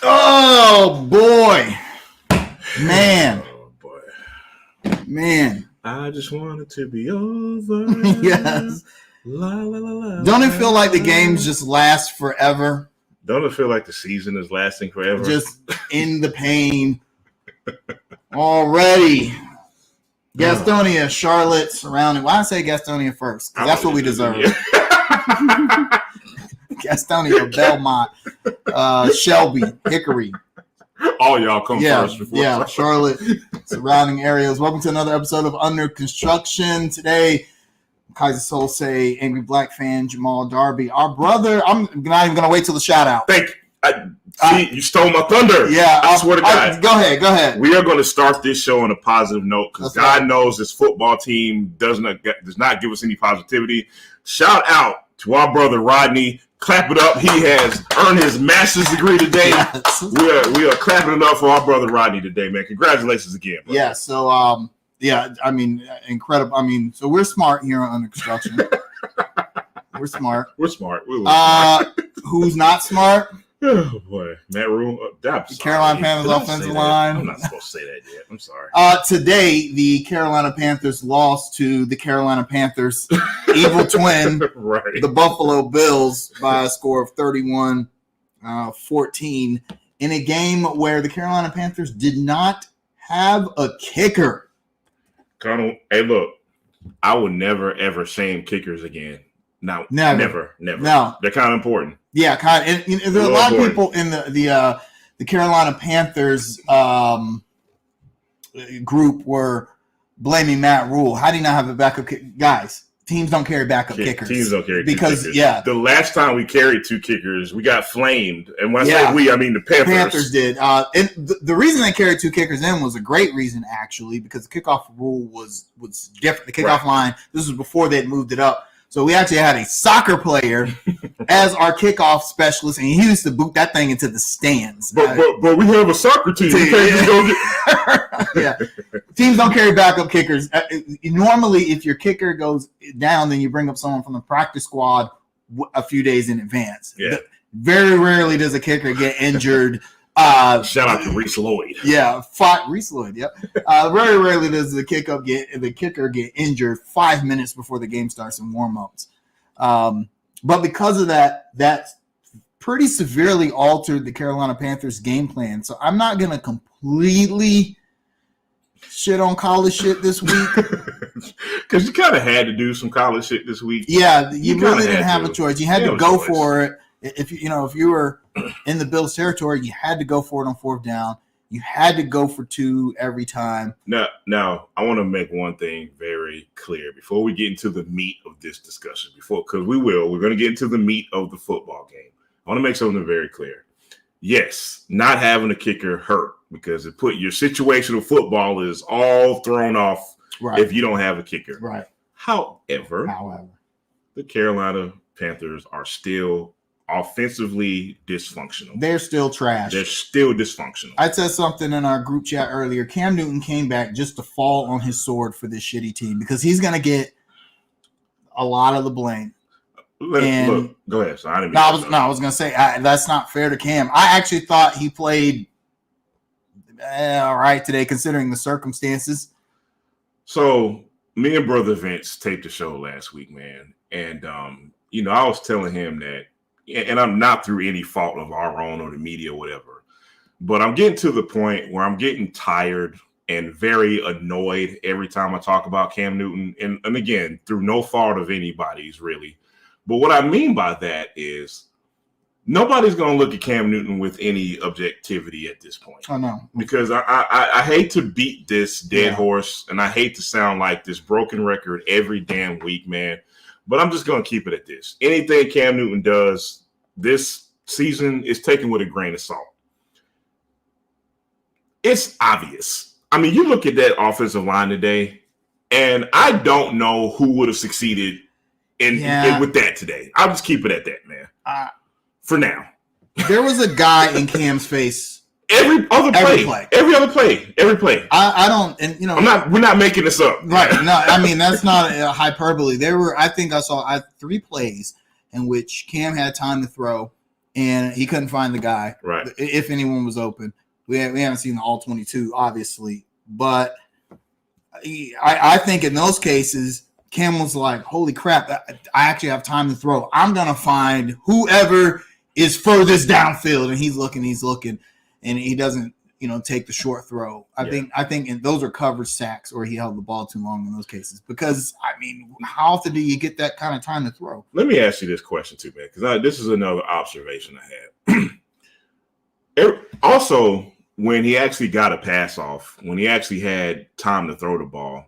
Oh boy, man, Oh boy, man. I just want it to be over. Yes. La la la la. Don't it feel like the games just last forever? Don't it feel like the season is lasting forever? Just in the pain already. Gastonia, Charlotte, surrounding. Why I say Gastonia first? Because that's what we deserve. Gastonia, Belmont, Shelby, Hickory. All y'all come first before Charlotte, surrounding areas. Welcome to another episode of Under Construction. Today, Kaiser Soul say, Angry Black Fan, Jamal Darby, our brother. I'm not even going to wait till the shout out. Thank you. You stole my thunder. Yeah. I swear to God. Go ahead. We are going to start this show on a positive note because God knows this football team does not give us any positivity. Shout out to our brother Rodney. Clap it up. He has earned his master's degree today. Yes. We are clapping it up for our brother Rodney today, man. Congratulations again, brother. Yeah, so incredible. So we're smart here on Under Construction. We're smart. Who's not smart? Oh boy, Matt Rule. Carolina Panthers offensive line. I'm not supposed to say that yet. I'm sorry. Today, the Carolina Panthers lost to the Carolina Panthers' evil twin, right. The Buffalo Bills, by a score of 31-14 in a game where the Carolina Panthers did not have a kicker. Colonel, hey, look, I would never ever shame kickers again. No, never. No, they're kind of important. Yeah, kind of. And there are a lot of people in the Carolina Panthers group were blaming Matt Rule. How do you not have a backup kicker? Guys, teams don't carry backup kickers. Teams don't carry because kickers. Yeah, the last time we carried two kickers, we got flamed. And when I say we, I mean the Panthers. Panthers did. And the reason they carried two kickers in was a great reason, actually, because the kickoff rule was different. The kickoff line. This was before they had moved it up. So we actually had a soccer player as our kickoff specialist, and he used to boot that thing into the stands. But we have a soccer team. Yeah. Teams don't carry backup kickers. Normally, if your kicker goes down, then you bring up someone from the practice squad a few days in advance. Yeah. Very rarely does a kicker get injured. Shout out to Reese Lloyd. Yeah, Reese Lloyd. Yep. Very rarely does the kicker get injured 5 minutes before the game starts in warm-ups. But because of that pretty severely altered the Carolina Panthers game plan. So I'm not gonna completely shit on college shit this week. Because you kind of had to do some college shit this week. Yeah, you really didn't have a choice. You had to go for it. If you were in the Bills territory, you had to go for it on fourth down. You had to go for two every time. Now, I want to make one thing very clear before we get into the meat of this discussion. Because we're going to get into the meat of the football game. I want to make something very clear. Yes, not having a kicker hurt because it put your situational football is all thrown off if you don't have a kicker. Right. However, the Carolina Panthers are still offensively dysfunctional. They're still trash. They're still dysfunctional. I said something in our group chat earlier. Cam Newton came back just to fall on his sword for this shitty team because he's going to get a lot of the blame. Look, go ahead. So I was going to say that's not fair to Cam. I actually thought he played all right today considering the circumstances. So me and Brother Vince taped the show last week, man. And, I was telling him that, and I'm not through any fault of our own or the media or whatever, but I'm getting to the point where I'm getting tired and very annoyed every time I talk about Cam Newton. And again, through no fault of anybody's really. But what I mean by that is nobody's going to look at Cam Newton with any objectivity at this point. Oh, no. Because I hate to beat this dead horse, and I hate to sound like this broken record every damn week, man. But I'm just going to keep it at this. Anything Cam Newton does this season is taken with a grain of salt. It's obvious. I mean, you look at that offensive line today, and I don't know who would have succeeded with that today. I'll just keep it at that, man. For now. There was a guy in Cam's face. Every other play. I don't, and we're not making this up. Right. No, I mean, that's not a hyperbole. I think I saw 3 plays in which Cam had time to throw and he couldn't find the guy. Right. If anyone was open. We haven't seen the all 22, obviously. But I think in those cases, Cam was like, holy crap, I actually have time to throw. I'm going to find whoever is furthest downfield. And he's looking, and he doesn't, take the short throw. I think those are coverage sacks, or he held the ball too long in those cases. Because, how often do you get that kind of time to throw? Let me ask you this question too, man, because this is another observation I had. Also, when he actually got a pass off, when he actually had time to throw the ball,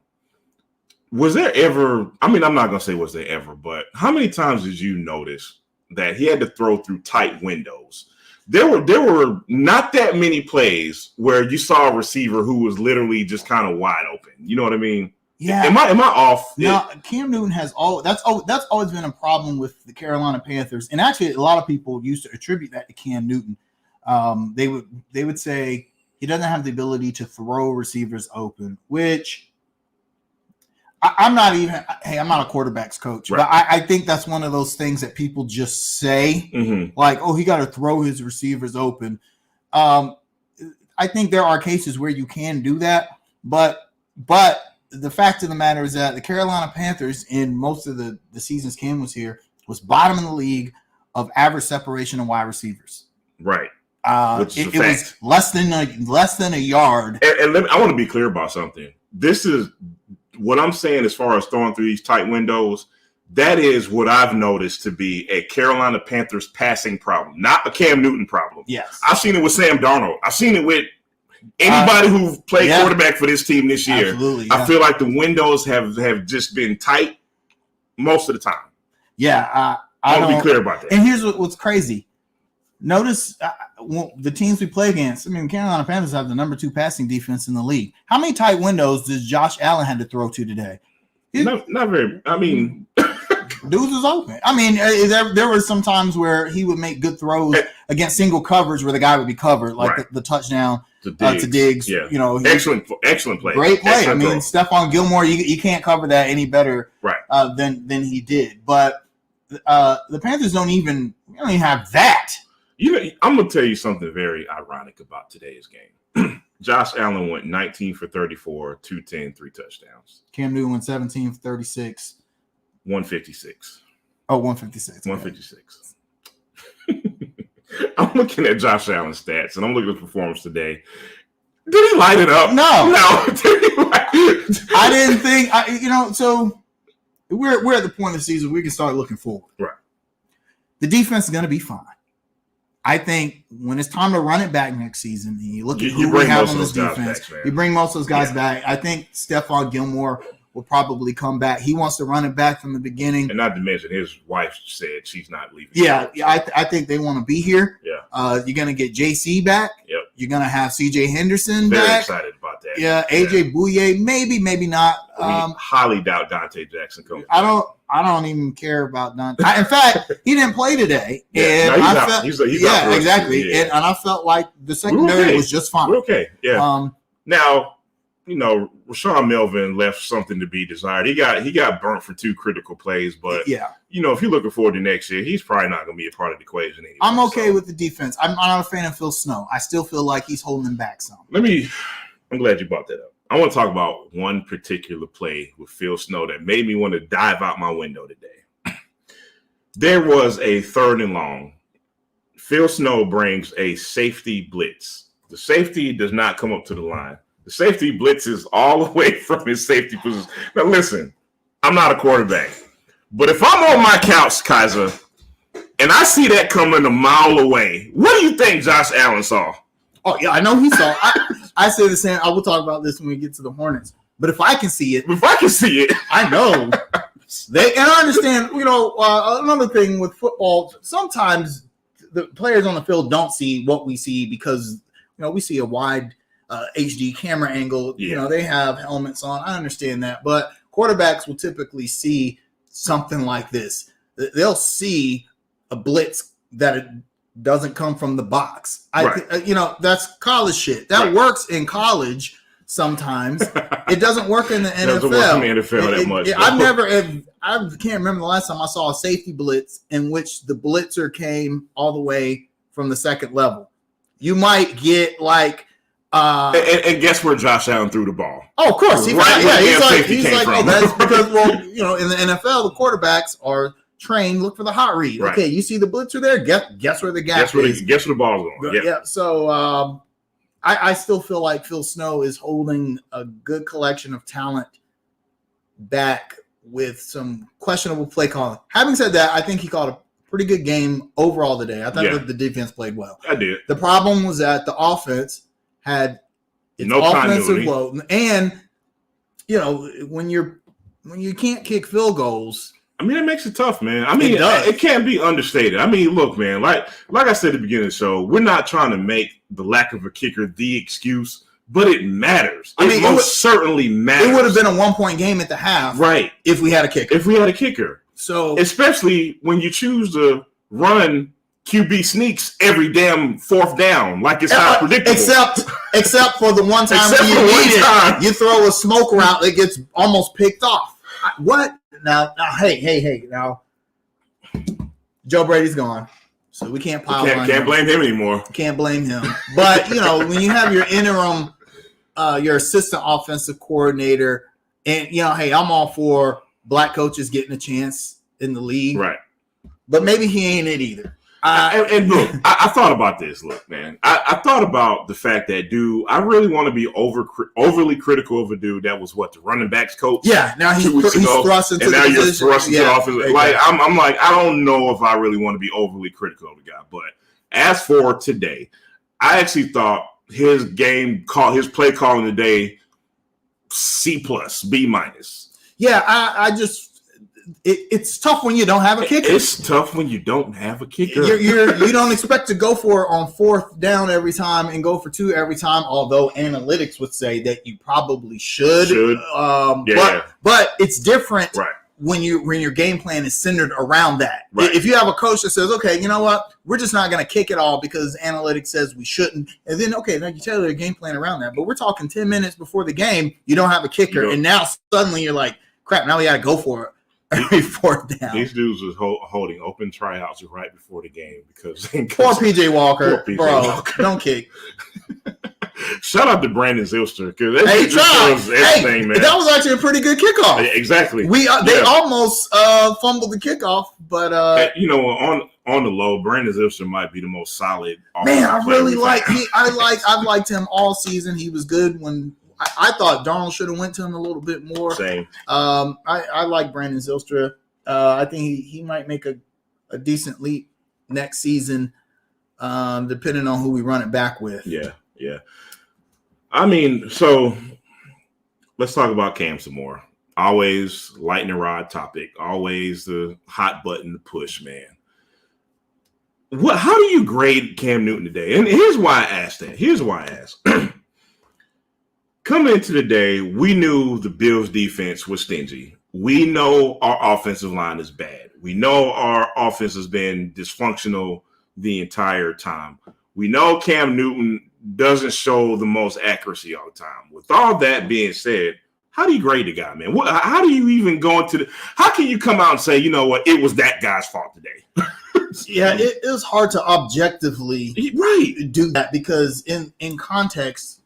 was there ever – I'm not going to say was there ever, but how many times did you notice that he had to throw through tight windows? There were not that many plays where you saw a receiver who was literally just kind of wide open. You know what I mean? Yeah. Am I off? No, Cam Newton has that's always been a problem with the Carolina Panthers. And actually, a lot of people used to attribute that to Cam Newton. They would say he doesn't have the ability to throw receivers open, which I'm not a quarterback's coach, right. But I think that's one of those things that people just say, like, oh, he got to throw his receivers open. I think there are cases where you can do that, but the fact of the matter is that the Carolina Panthers, in most of the seasons Cam was here, was bottom in the league of average separation of wide receivers. Right. It was less than a yard. And I want to be clear about something. This is what I'm saying as far as throwing through these tight windows. That is what I've noticed to be a Carolina Panthers passing problem, not a Cam Newton problem. Yes. I've seen it with Sam Darnold. I've seen it with anybody who played quarterback for this team this year. Absolutely, yeah. I feel like the windows have just been tight most of the time. Yeah. I want to be clear about that. And here's what's crazy. Notice the teams we play against. Carolina Panthers have the number 2 passing defense in the league. How many tight windows does Josh Allen had to throw to today? Not very. Dudes was open. There were some times where he would make good throws against single coverage where the guy would be covered, like right. the touchdown to Diggs. Yeah. Excellent play. Great play. Excellent throw. Stephon Gilmore, you can't cover that any better right. Than he did. But the Panthers don't even have that. I'm going to tell you something very ironic about today's game. Josh Allen went 19 for 34, 210, 3 touchdowns. Cam Newton went 17 for 36. 156. Oh, 156. 156. I'm looking at Josh Allen's stats, and I'm looking at the performance today. Did he light it up? No. I didn't think, so we're at the point of the season we can start looking forward. Right. The defense is going to be fine. I think when it's time to run it back next season, you look at who we have on this defense. You bring most of those guys back. I think Stephon Gilmore will probably come back. He wants to run it back from the beginning. And not to mention his wife said she's not leaving. Yeah, I think they want to be here. Yeah. You're going to get JC back. Yep. You're going to have CJ Henderson back. Very excited about that. Yeah, AJ Bouye, maybe not. Highly doubt Dante Jackson comes. I don't even care about Dante. In fact, he didn't play today. Yeah, and he's out. He's out exactly. Yeah. And I felt like the secondary was just fine. We're okay. Yeah. Now, Rashawn Melvin left something to be desired. He got burnt for 2 critical plays, but if you're looking forward to next year, he's probably not going to be a part of the equation anymore. I'm okay with the defense. I'm not a fan of Phil Snow. I still feel like he's holding them back some. I'm glad you brought that up. I want to talk about one particular play with Phil Snow that made me want to dive out my window today. There was a 3rd and long. Phil Snow brings a safety blitz. The safety does not come up to the line. The safety blitzes all the way from his safety position. Now, listen, I'm not a quarterback, but if I'm on my couch, Kaiser, and I see that coming a mile away, what do you think Josh Allen saw? Oh, yeah, I know he saw. I say the same. I will talk about this when we get to the Hornets. But if I can see it, I know. And I understand, another thing with football, sometimes the players on the field don't see what we see because, we see a wide HD camera angle. Yeah. They have helmets on. I understand that. But quarterbacks will typically see something like this. They'll see a blitz that it doesn't come from the box. That's college shit. That works in college. sometimes. It doesn't work in the NFL. It doesn't work in the NFL that much. I can't remember the last time I saw a safety blitz in which the blitzer came all the way from the second level. You might get like and guess where Josh Allen threw the ball? Oh, of course. He's right like, he's like oh, that's because, well, in the NFL, the quarterbacks are trained. Look for the hot read. Right. Okay, you see the blitzer there. Guess where the gap is. Guess where the ball's going. Yeah. So I still feel like Phil Snow is holding a good collection of talent back with some questionable play calling. Having said that, I think he called a pretty good game overall today. I thought that the defense played well. I did. The problem was that the offense had no offensive load, and when you can't kick field goals. I mean, it makes it tough, man. I mean, it can't be understated. I mean, look, man, like I said at the beginning of the show, we're not trying to make the lack of a kicker the excuse, but it matters. I mean, it certainly matters. It would have been a 1-point game at the half, right? If we had a kicker. So, especially when you choose to run QB sneaks every damn fourth down, like it's not predictable. Except for the one time you throw a smoke route that gets almost picked off. What? Now, hey, now, Joe Brady's gone, so we can't pile on. Can't blame him anymore. Can't blame him. But when you have your interim, your assistant offensive coordinator, and hey, I'm all for black coaches getting a chance in the league, right? But maybe he ain't it either. And look, I thought about this. Look, man, I thought about the fact that, dude, I really want to be overly critical of a dude that was the running backs coach. Yeah, now he's thrust into and now you're position. thrust into the offense. Exactly. Like I'm like, I don't know if I really want to be overly critical of the guy. But as for today, I actually thought his play calling today, C+, B-. Yeah, I just. It's tough when you don't have a kicker. It's tough when you don't have a kicker. You don't expect to go for it on fourth down every time and go for 2 every time, although analytics would say that you probably should. But it's different when your game plan is centered around that. Right. If you have a coach that says, okay, you know what, we're just not going to kick it all because analytics says we shouldn't, and then now you tell your game plan around that. But we're talking 10 minutes before the game, you don't have a kicker, and now suddenly you're like, crap, now we got to go for it. Every fourth down. These dudes was holding open tryouts right before the game because poor PJ Walker, don't kick. Shout out to Brandon Zilster because everything, man. That was actually a pretty good kickoff. Exactly. They almost fumbled the kickoff, but on the low, Brandon Zilster might be the most solid. Man, I really I've liked him all season. He was good when. I thought Darnold should have went to him a little bit more. Same. I like Brandon Zilstra. I think he might make a decent leap next season, depending on who we run it back with. Yeah. I mean, so let's talk about Cam some more. Always lightning rod topic. Always the hot button to push, man. How do you grade Cam Newton today? And here's why I asked that. Coming into the day, we knew the Bills' defense was stingy. We know our offensive line is bad. We know our offense has been dysfunctional the entire time. We know Cam Newton doesn't show the most accuracy all the time. With all that being said, how do you grade the guy, man? How do you even go into how can you come out and say, you know what, it was that guy's fault today? Yeah, it is hard to objectively do that because in context,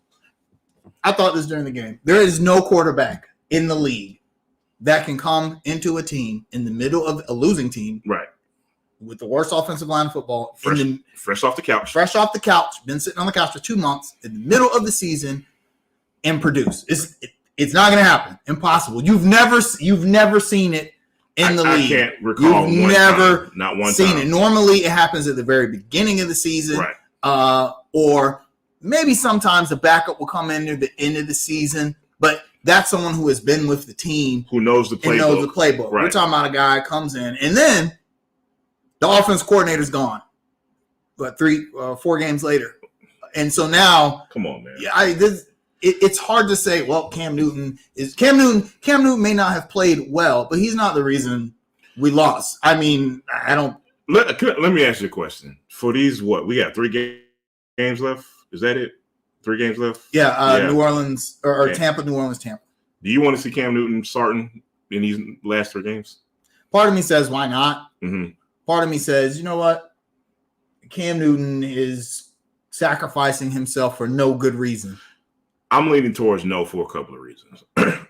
I thought this during the game. There is no quarterback in the league that can come into a team in the middle of a losing team, right, with the worst offensive line in football, fresh off the couch, been sitting on the couch for 2 months in the middle of the season, and produce. It's not going to happen. Impossible. You've never seen it in the league. I can't recall. You've never not one seen time. it. Normally, it happens at the very beginning of the season, right, or maybe sometimes the backup will come in near the end of the season, but that's someone who has been with the team, who knows the playbook. Right. We're talking about a guy who comes in, and then the offense coordinator's gone. But 4 games later, and so now, come on, man. It's hard to say. Well, Cam Newton may not have played well, but he's not the reason we lost. I mean, I don't. Let me ask you a question. For these, we got 3 games left. Is that it? 3 games left. Yeah. New Orleans or Tampa, New Orleans, Tampa. Do you want to see Cam Newton starting in these last 3 games? Part of me says, why not? Mm-hmm. Part of me says, you know what? Cam Newton is sacrificing himself for no good reason. I'm leaning towards no for a couple of reasons.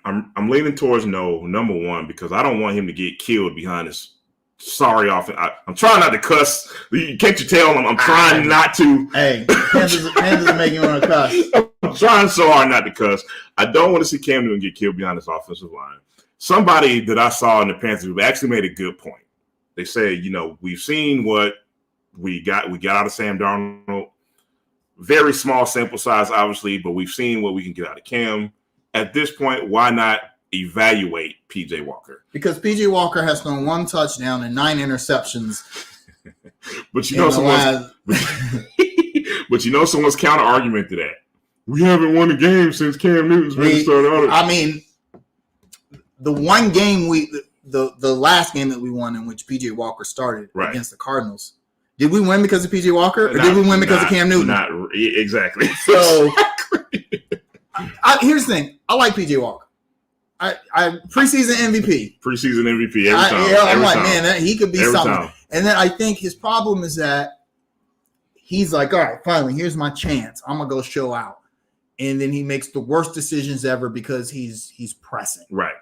I'm leaning towards no, number one, because I don't want him to get killed behind his sorry offense. I'm trying not to cuss. Can't you tell I'm trying not to? Hey, Panthers are making me want to cuss. I'm trying so hard not to cuss. I don't want to see Cam Newton get killed behind his offensive line. Somebody that I saw in the Panthers actually made a good point. They said, we've seen what we got. We got out of Sam Darnold. Very small sample size, obviously, but we've seen what we can get out of Cam. At this point, why not evaluate P.J. Walker? Because P.J. Walker has thrown 1 touchdown and 9 interceptions. But someone's counter argument to that. We haven't won a game since Cam Newton's been started out. I mean, the one game the last game that we won in which P.J. Walker started against the Cardinals. Did we win because of P.J. Walker, or did we win because of Cam Newton? Not exactly. So, here's the thing: I like P.J. Walker. I preseason MVP. Preseason MVP every time. Yeah, I'm every like, time. Man, he could be every something. Time. And then I think his problem is that he's like, all right, finally, here's my chance. I'm gonna go show out, and then he makes the worst decisions ever because he's pressing. Right.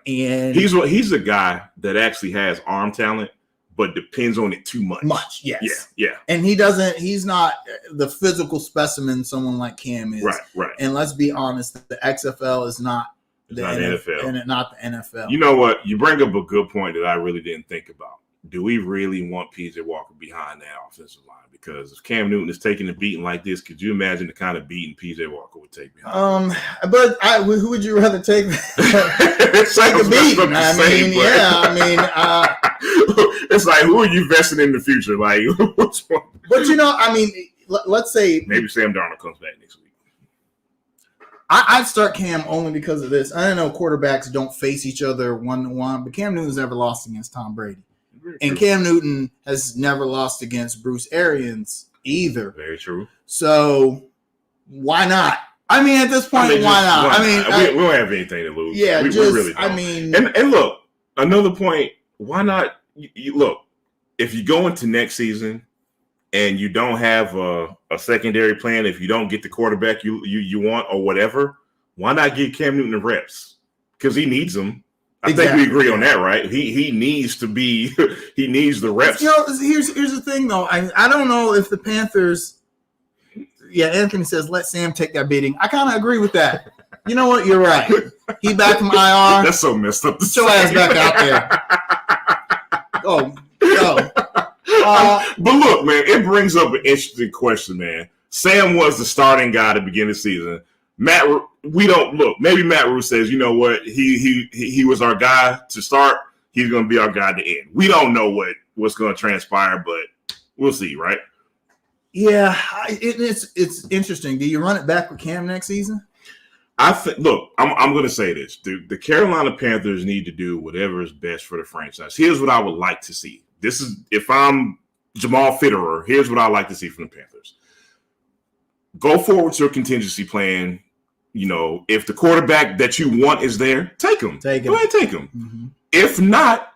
And he's a guy that actually has arm talent, but depends on it too much. Yes. Yeah. And he's not the physical specimen someone like Cam is. Right. And let's be honest, the XFL is not the NFL. And not the NFL. You know what? You bring up a good point that I really didn't think about. Do we really want P.J. Walker behind that offensive line? Because if Cam Newton is taking a beating like this, could you imagine the kind of beating P.J. Walker would take behind? But who would you rather take? Take a beating. It's like, who are you vesting in the future? Like, which one? But let's say maybe Sam Darnold comes back next week. I'd start Cam only because of this. I know quarterbacks don't face each other 1-1, but Cam Newton's never lost against Tom Brady. And Cam Newton has never lost against Bruce Arians either. Very true. So why not? At this point, why not? We don't have anything to lose. Yeah, we really don't. And look, another point. Why not? Look, if you go into next season and you don't have a secondary plan, if you don't get the quarterback you want or whatever, why not give Cam Newton the reps? Because he needs them. I think we agree on that, right? He needs to be. He needs the reps. Here's the thing, though. I don't know if the Panthers. Yeah, Anthony says let Sam take that beating. I kind of agree with that. You know what? You're right. He back from IR. That's so messed up. Get your ass back out there. Go. But look, man, it brings up an interesting question, man. Sam was the starting guy to begin the season. Maybe Matt Rule says, you know what, he was our guy to start. He's going to be our guy to end. We don't know what's going to transpire, but we'll see, right? Yeah, it's interesting. Do you run it back with Cam next season? I'm going to say this. The Carolina Panthers need to do whatever is best for the franchise. Here's what I would like to see. This is, if I'm Jamal Fitterer, here's what I like to see from the Panthers. Go forward with your contingency plan. If the quarterback that you want is there, take him. Go ahead and take him. Mm-hmm. If not,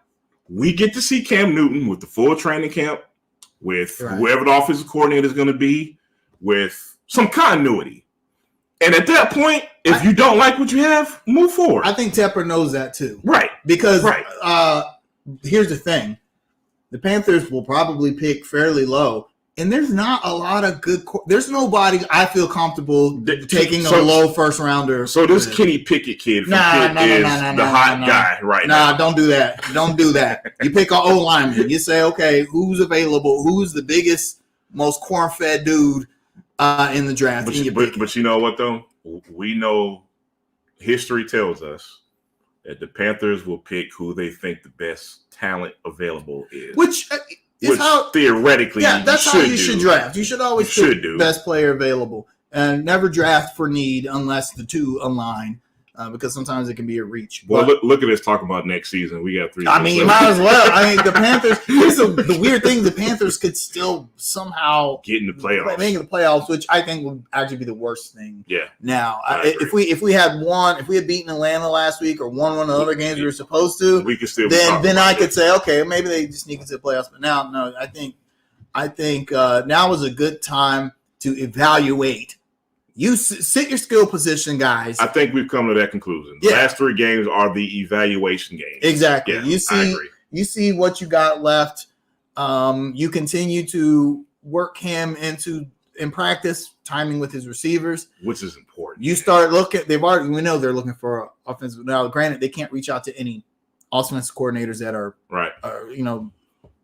we get to see Cam Newton with the full training camp, with whoever the offensive coordinator is going to be, with some continuity. And at that point, if you don't like what you have, move forward. I think Tepper knows that too. Right. Because here's the thing. The Panthers will probably pick fairly low. And there's not a lot of good – there's nobody I feel comfortable taking a low first-rounder. So this Kenny Pickett kid from Pitt is the hot guy right now. Nah, don't do that. Don't do that. You pick an O-lineman. You say, okay, who's available? Who's the biggest, most corn-fed dude in the draft? But you know what, though? We know history tells us that the Panthers will pick who they think the best talent available is. Which theoretically, that's how you should draft. You should always pick best player available and never draft for need unless the two align. because sometimes it can be a reach. Well, look at us talking about next season. We got 3. I mean, you might as well. I mean, the Panthers. Here's the weird thing: the Panthers could still somehow get in the playoffs, making the playoffs, which I think would actually be the worst thing. Yeah. Now, if we had beaten Atlanta last week or won one of the other games we were supposed to, we could still. Then I could say, okay, maybe they just sneak into the playoffs. But now, no, I think now is a good time to evaluate. You sit your skill position, guys. I think we've come to that conclusion. The last 3 games are the evaluation games. Exactly. Yeah, you see what you got left. You continue to work him in practice, timing with his receivers, which is important. You start looking. We know they're looking for offensive. Now, granted, they can't reach out to any offensive coordinators that are right.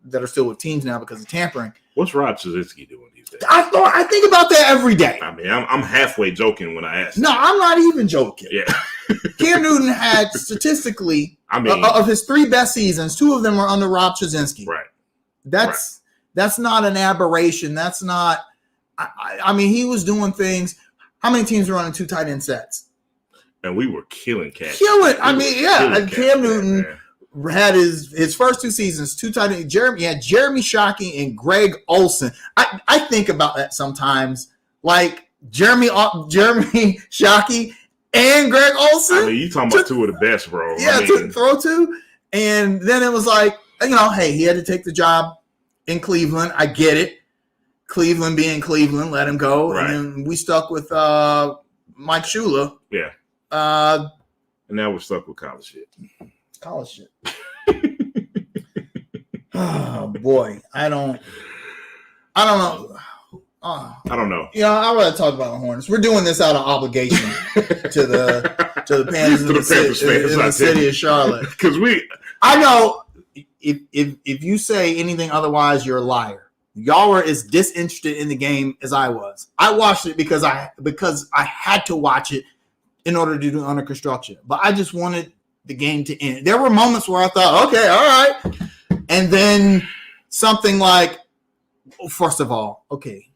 That are still with teams now because of tampering. What's Rob Straczynski doing these days? I think about that every day. I mean, I'm halfway joking when I ask. No, I'm not even joking. Yeah. Cam Newton had statistically, of his 3 best seasons, 2 of them were under Rob Straczynski. Right. That's not an aberration. That's not. I mean, he was doing things. How many teams were running 2 tight end sets? And we were killing cats. Cam Newton had his first 2 seasons, 2 tight ends. Jeremy Shockey and Greg Olsen. I think about that sometimes, like Jeremy Shockey and Greg Olsen. I mean, you talking about 2 of the best, bro. Yeah, to throw to. And then it was like, hey, he had to take the job in Cleveland. I get it. Cleveland being Cleveland, let him go. Right. And then we stuck with Mike Shula. Yeah. And now we're stuck with college shit. College shit. Oh boy, I don't know. I don't know. I want to talk about the Hornets. We're doing this out of obligation to the Panthers in the city of Charlotte. Because I know if you say anything otherwise, you're a liar. Y'all were as disinterested in the game as I was. I watched it because I had to watch it in order to do under construction. But I just wanted the game to end. There were moments where I thought, okay, all right. And then something like, first of all, okay.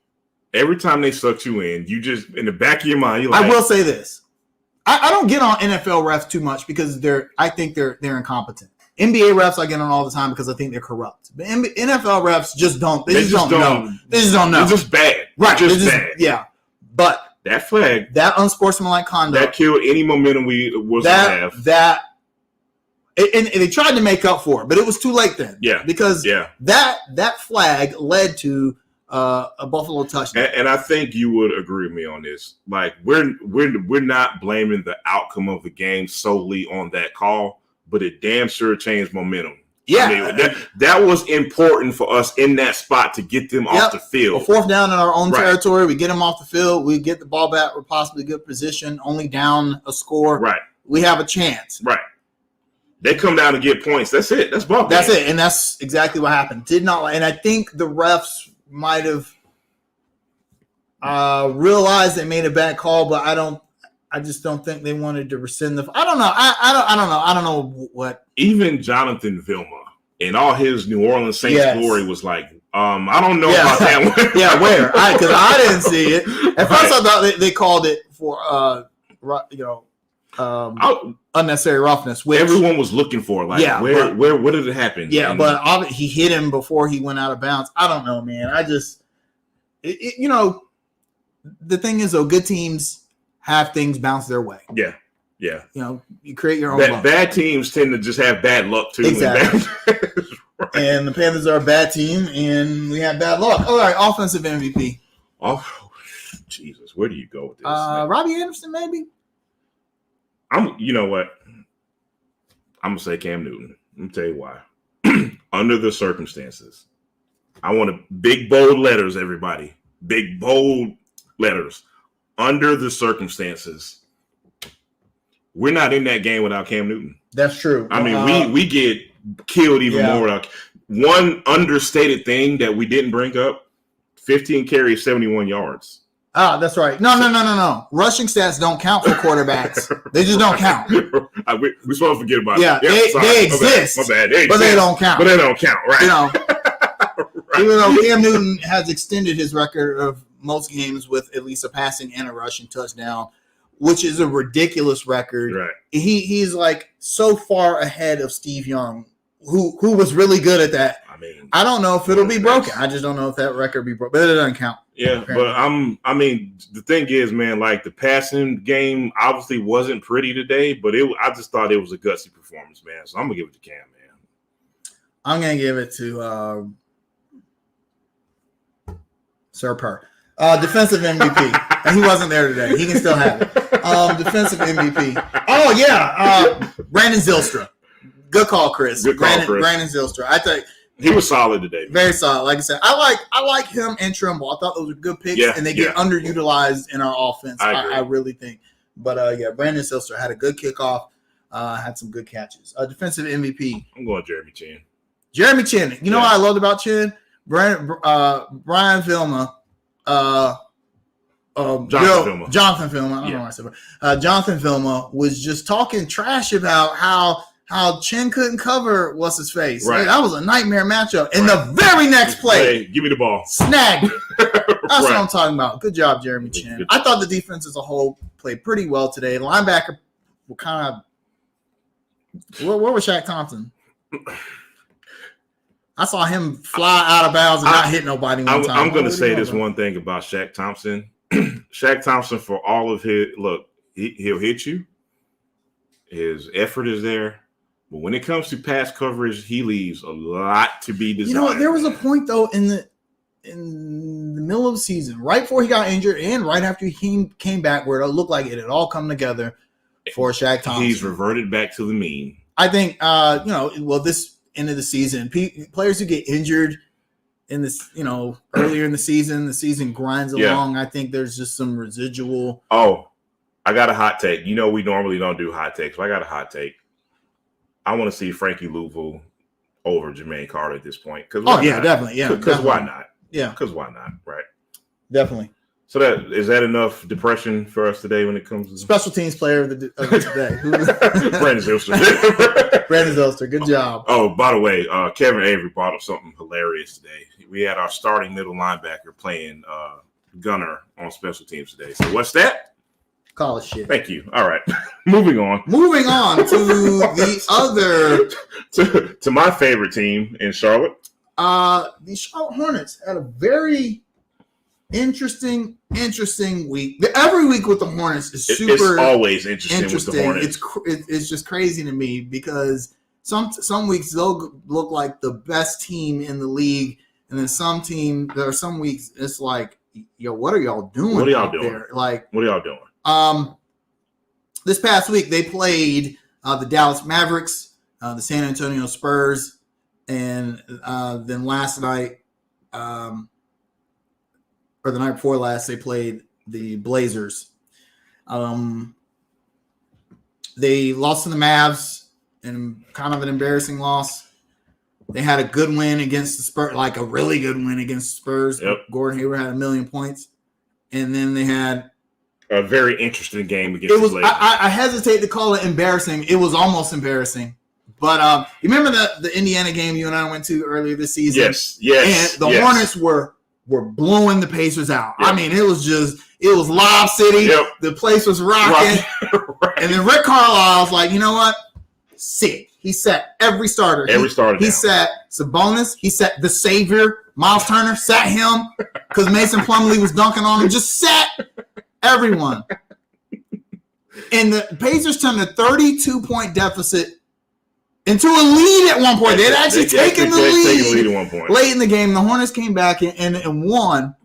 Every time they sucked you in, you just, in the back of your mind, you're like. I will say this. I don't get on NFL refs too much because I think they're incompetent. NBA refs I get on all the time because I think they're corrupt. But NFL refs just don't. They just don't know. They just don't know. They're just bad. Right. Just bad. Yeah. But that flag. That unsportsmanlike conduct. That killed any momentum we was going to have. And they tried to make up for it, but it was too late then. Yeah. Because that flag led to a Buffalo touchdown. And I think you would agree with me on this. Like, we're not blaming the outcome of the game solely on that call, but it damn sure changed momentum. Yeah. I mean, that was important for us in that spot to get them off the field. A 4th down in our own territory. We get them off the field. We get the ball back. We're possibly good position. Only down a score. Right. We have a chance. Right. They come down to get points. That's it. That's ball game. That's it. And that's exactly what happened. And I think the refs might have realized they made a bad call, but I just don't think they wanted to rescind the. I don't know. I don't know what. Even Jonathan Vilma in all his New Orleans Saints glory was like, I don't know about that one. Yeah, where? Because I didn't see it. At first, I thought they called it for unnecessary roughness. Which everyone was looking for. Like, where did it happen? Yeah, but he hit him before he went out of bounds. I don't know, man. I just, the thing is, though, good teams have things bounce their way. Yeah. Yeah. You create your own bad teams tend to just have bad luck, too. Exactly. Right. And the Panthers are a bad team, and we have bad luck. All right, offensive MVP. Oh, Jesus. Where do you go with this? Robbie Anderson, maybe? You know what? I'm going to say Cam Newton. Let me tell you why. Under the circumstances. I want big, bold letters, everybody. Big, bold letters. Under the circumstances. We're not in that game without Cam Newton. That's true. I mean, we get killed even more without. One understated thing that we didn't bring up: 15 carries, 71 yards. Ah, that's right. No. Rushing stats don't count for quarterbacks. They just don't count. We're supposed to forget about it. Yeah, they exist. My bad. They exist, but they don't count. Right. Right. Even though Cam Newton has extended his record of most games with at least a passing and a rushing touchdown. which is a ridiculous record. Right. He's like so far ahead of Steve Young, who was really good at that. I mean, I don't know if it'll be broken. I just don't know if that record will be broken, but it doesn't count. Yeah, apparently. But the thing is, man, like the passing game obviously wasn't pretty today, but I just thought it was a gutsy performance, man. So I'm gonna give it to Cam, man. I'm gonna give it to Sir Purr. Defensive MVP. And he wasn't there today. He can still have it. Defensive MVP. Oh yeah, Brandon Zylstra. Good call, Chris. Brandon Zylstra. I think he was solid today. Very solid. Like I said, I like him and Trimble. I thought those were good picks, and they get underutilized in our offense. I really think. But Brandon Zylstra had a good kickoff. Had some good catches. Defensive MVP. I'm going Jeremy Chin. Jeremy Chin. You know what I loved about Chin? Brian Vilma. Jonathan Vilma. I don't know why I said that. Jonathan Vilma was just talking trash about how Chin couldn't cover what's his face. Right. That was a nightmare matchup. And the very next play, give me the ball. Snagged it. That's what I'm talking about. Good job, Jeremy Chin. I thought the defense as a whole played pretty well today. The linebacker were kind of where was Shaq Thompson? I saw him fly out of bounds and not hit nobody one time. I'm going to say this one thing about Shaq Thompson. Shaq Thompson, for all of his look, he'll hit you. His effort is there. But when it comes to pass coverage, he leaves a lot to be desired. You know what? There was a point, though, in the middle of the season, right before he got injured and right after he came back, where it looked like it had all come together for Shaq Thompson. He's reverted back to the mean. I think, this end of the season, players who get injured in this, earlier in the season grinds along. I think there's just some residual. Oh, I got a hot take. We normally don't do hot takes, but I got a hot take. I want to see Frankie Louisville over Jermaine Carter at this point. Definitely. Yeah. Because why not? Yeah. Because why not? Right. Definitely. So is that enough depression for us today when it comes to special teams player of the day? Brandon Zylstra. Brandon Zylstra, good job. Oh, by the way, Kevin Avery brought up something hilarious today. We had our starting middle linebacker playing gunner on special teams today. So what's that? Call it shit. Thank you. All right. Moving on to the other to my favorite team in Charlotte. The Charlotte Hornets had a very interesting week. Every week with the Hornets is super. It's always interesting. With the Hornets. It's just crazy to me because some weeks they'll look like the best team in the league, and then there are some weeks it's like, yo, what are y'all doing? What are y'all doing? There? Like, what are y'all doing? This past week they played the Dallas Mavericks, the San Antonio Spurs, and then last night. Or the night before last, they played the Blazers. They lost to the Mavs in kind of an embarrassing loss. They had a good win against the Spurs, like a really good win against the Spurs. Yep. Gordon Hayward had 1 million points. And then they had a very interesting game against the Blazers. I hesitate to call it embarrassing. It was almost embarrassing. But you remember the Indiana game you and I went to earlier this season? Yes. And the Hornets were blowing the Pacers out. Yep. I mean, it was Lob City. Yep. The place was rocking. Right. And then Rick Carlisle's like, you know what? Sick. He sat every starter. He sat Sabonis. He sat the Savior, Miles Turner. Sat him because Mason Plumlee was dunking on him. Just sat everyone. And the Pacers turned a 32-point deficit into a lead at one point. They had actually taken the lead at one point. Late in the game. The Hornets came back and won,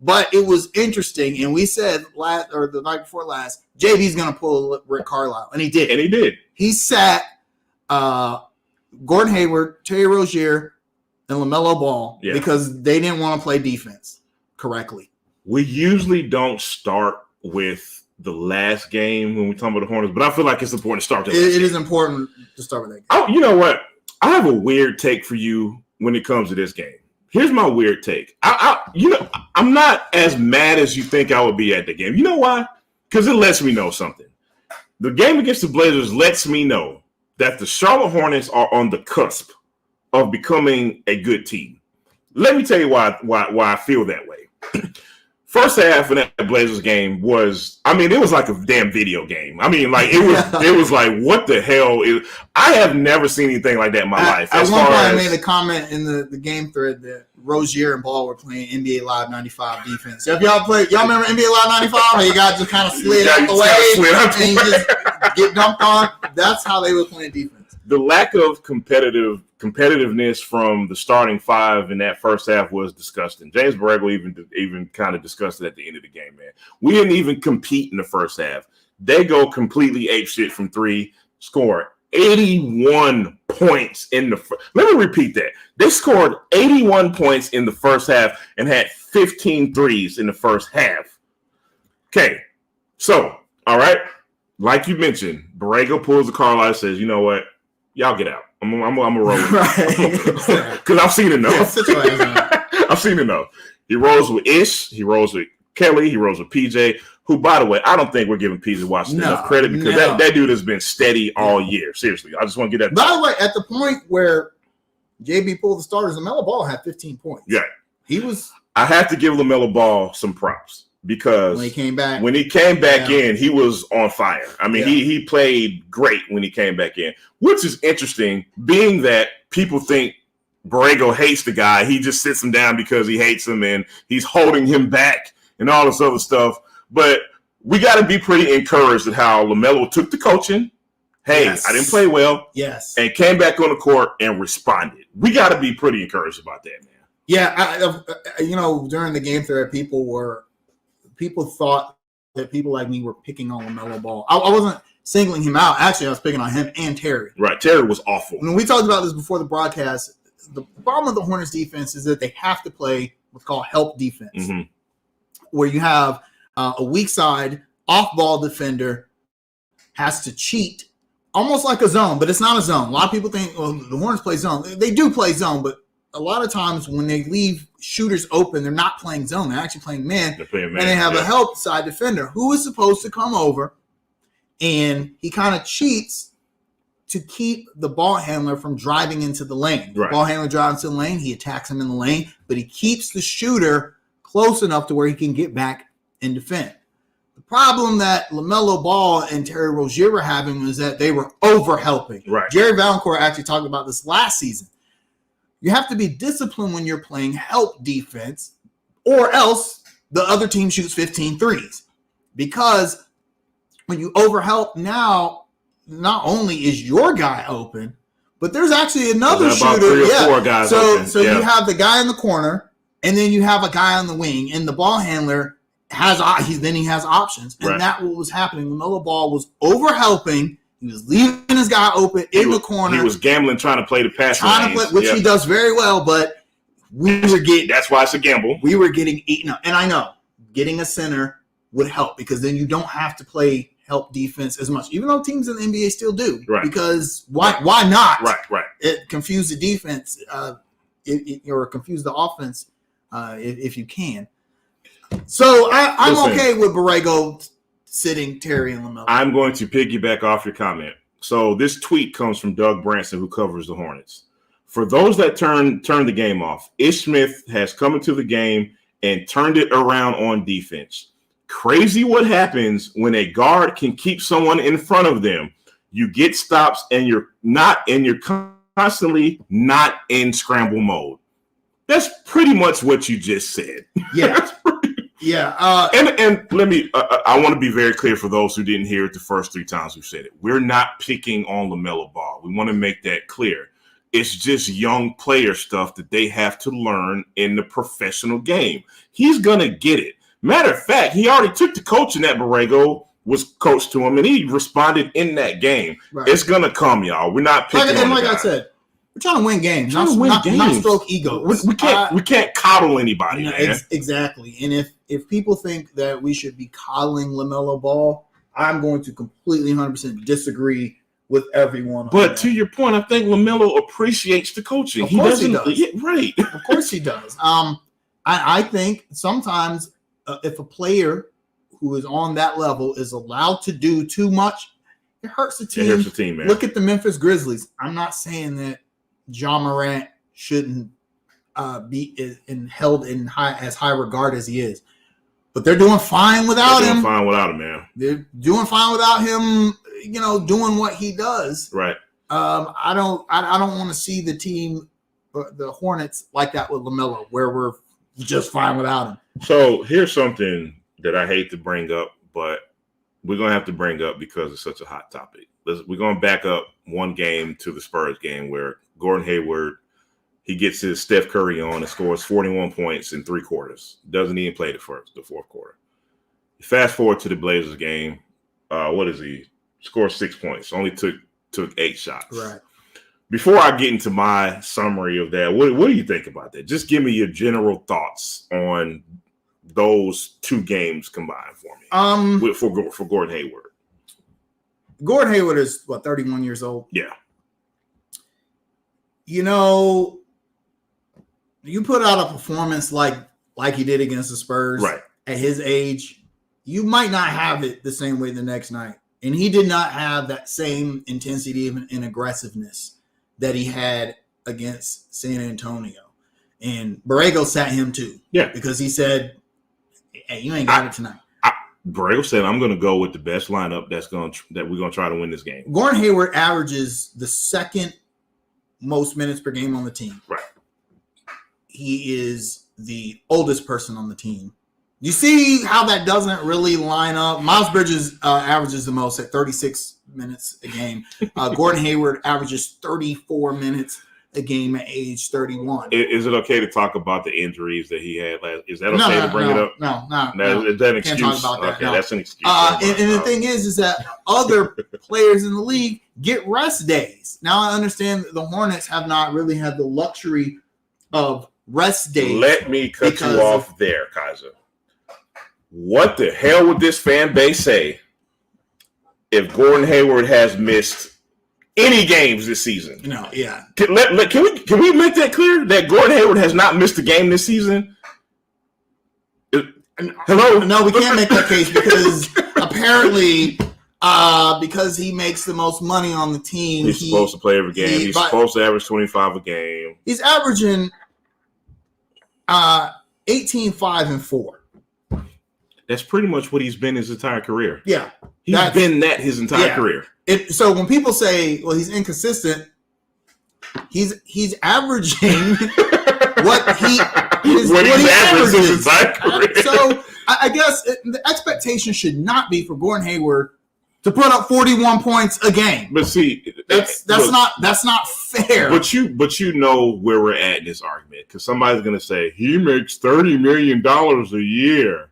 but it was interesting. And we said the night before last, JB's going to pull Rick Carlisle, and he did. He sat Gordon Hayward, Terry Rozier, and LaMelo Ball because they didn't want to play defense correctly. We usually don't start with the last game when we talk about the Hornets, but I feel like it's important to start that. It is important to start with that game. Oh, you know what? I have a weird take for you when it comes to this game. Here's my weird take. I'm not as mad as you think I would be at the game. You know why? Because it lets me know something. The game against the Blazers lets me know that the Charlotte Hornets are on the cusp of becoming a good team. Let me tell you why I feel that way. First half of that Blazers game was, I mean, it was like a damn video game. I mean, like it was like, what the hell is? I have never seen anything like that in my life. At one point, I made a comment in the game thread that Rozier and Ball were playing NBA Live 95 defense. So if y'all remember NBA Live 95? Where you guys just kind of slid out the way and you just get dumped on. That's how they were playing defense. The lack of competitiveness from the starting five in that first half was disgusting. James Borrego even kind of discussed it at the end of the game, man. We didn't even compete in the first half. They go completely apeshit from three, score 81 points in the first. Let me repeat that. They scored 81 points in the first half and had 15 threes in the first half. Okay, so, all right, like you mentioned, Borrego pulls the card out and says, you know what? Y'all get out. I'm a roll because I've seen enough. I've seen enough. He rolls with Ish. He rolls with Kelly. He rolls with PJ. Who, by the way, I don't think we're giving PJ Washington enough credit because that dude has been steady all year. Seriously, I just want to get that. By the way, at the point where JB pulled the starters, LaMelo Ball had 15 points. Yeah, he was. I have to give LaMelo Ball some props. Because when he came back in, he was on fire. I mean, he played great when he came back in, which is interesting, being that people think Borrego hates the guy. He just sits him down because he hates him and he's holding him back and all this other stuff. But we got to be pretty encouraged at how LaMelo took the coaching. Hey, I didn't play well. Yes. And came back on the court and responded. We got to be pretty encouraged about that, man. Yeah, during the game there, people thought that people like me were picking on LaMelo Ball. I wasn't singling him out. Actually, I was picking on him and Terry. Right. Terry was awful. When we talked about this before the broadcast, the problem with the Hornets defense is that they have to play what's called help defense, where you have a weak side, off-ball defender has to cheat, almost like a zone, but it's not a zone. A lot of people think, well, the Hornets play zone. They do play zone, but a lot of times when they leave shooters open, they're not playing zone. They're actually playing man. And they have a help side defender who is supposed to come over, and he kind of cheats to keep the ball handler from driving into the lane. Right. The ball handler drives into the lane. He attacks him in the lane, but he keeps the shooter close enough to where he can get back and defend. The problem that LaMelo Ball and Terry Rozier were having was that they were over-helping. Right. Jerry Valancourt actually talked about this last season. You have to be disciplined when you're playing help defense, or else the other team shoots 15 threes. Because when you overhelp now, not only is your guy open, but there's actually another shooter. Three or four guys open. So you have the guy in the corner, and then you have a guy on the wing, and the ball handler has options. And that's what was happening. LaMelo Ball was overhelping. He was leaving his guy open in the corner. He was gambling, trying to play the pass, which he does very well. But we were getting. That's why it's a gamble. We were getting eaten up, and I know getting a center would help because then you don't have to play help defense as much, even though teams in the NBA still do. Right. Because why not? Right. It confuse the defense, or confuse the offense if you can. So I'm okay with Borrego sitting Terry and LaMelo. I'm going to piggyback off your comment. So this tweet comes from Doug Branson, who covers the Hornets. For those that turn the game off, Ish Smith has come into the game and turned it around on defense. Crazy what happens when a guard can keep someone in front of them. You get stops and you're constantly not in scramble mode. That's pretty much what you just said. Yeah. Yeah. And let me, I want to be very clear for those who didn't hear it the first 3 times we said it. We're not picking on LaMelo Ball. We want to make that clear. It's just young player stuff that they have to learn in the professional game. He's going to get it. Matter of fact, he already took the coaching that Borrego was coached to him, and he responded in that game. Right. It's going to come, y'all. We're not picking on the guy. I said, we're trying to win games, not stroke egos. We can't coddle anybody, man. Exactly. And if people think that we should be coddling LaMelo Ball, I'm going to completely 100% disagree with everyone. But to your point, I think LaMelo appreciates the coaching. Of course he does. Yeah, right. Of course he does. I think sometimes if a player who is on that level is allowed to do too much, it hurts the team. It hurts the team, man. Look at the Memphis Grizzlies. I'm not saying that Ja Morant shouldn't be held in as high regard as he is. but they're doing fine without him. Fine without him, man. They're doing fine without him. Doing what he does. Right. I don't want to see the team, the Hornets, like that with LaMelo, where we're just fine without him. So here's something that I hate to bring up, but we're gonna have to bring up because it's such a hot topic. We're gonna back up one game to the Spurs game where Gordon Hayward, he gets his Steph Curry on and scores 41 points in 3 quarters. Doesn't even play the fourth quarter. Fast forward to the Blazers game. What is he? Scored 6 points. Only took 8 shots. Right. Before I get into my summary of that, what do you think about that? Just give me your general thoughts on those 2 games combined for me. For Gordon Hayward. Gordon Hayward is 31 years old. Yeah. You put out a performance like he did against the Spurs, right, at his age, you might not have it the same way the next night. And he did not have that same intensity and aggressiveness that he had against San Antonio. And Borrego sat him too. Yeah. Because he said, hey, you ain't got it tonight. Borrego said, I'm going to go with the best lineup that we're going to try to win this game. Gordon Hayward averages the second most minutes per game on the team. Right. He is the oldest person on the team. You see how that doesn't really line up? Miles Bridges averages the most at 36 minutes a game. Gordon Hayward averages 34 minutes a game at age 31. Is it okay to talk about the injuries that he had last? Is that okay to bring it up? No. Is that an excuse? Can't talk about that. Okay, no. That's an excuse. And the thing is that other players in the league get rest days. Now I understand that the Hornets have not really had the luxury of rest days. Let me cut you off there, Kaiser. What the hell would this fan base say if Gordon Hayward has missed any games this season? Yeah. Can we make that clear that Gordon Hayward has not missed a game this season? Hello? No, we can't make that case because apparently because he makes the most money on the team. He's supposed to play every game. He's supposed to average 25 a game. He's averaging 18, 5, and 4. That's pretty much what he's been his entire career. Yeah. He's been that his entire career. So when people say, well, he's inconsistent, he's averaging what he averages his entire career. So I guess the expectation should not be for Gordon Hayward to put up 41 points a game. But see, that's not fair. But you know where we're at in this argument, because somebody's gonna say he makes $30 million a year.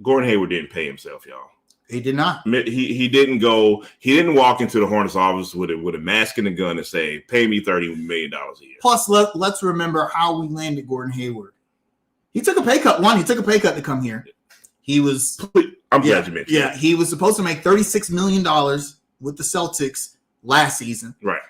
Gordon Hayward didn't pay himself, y'all. He did not. He didn't go. He didn't walk into the Hornets office with a mask and a gun and say, "Pay me $30 million a year." Plus, let's remember how we landed Gordon Hayward. He took a pay cut. He took a pay cut to come here. He was. I'm glad you mentioned. Yeah, he was supposed to make $36 million with the Celtics last season. Right.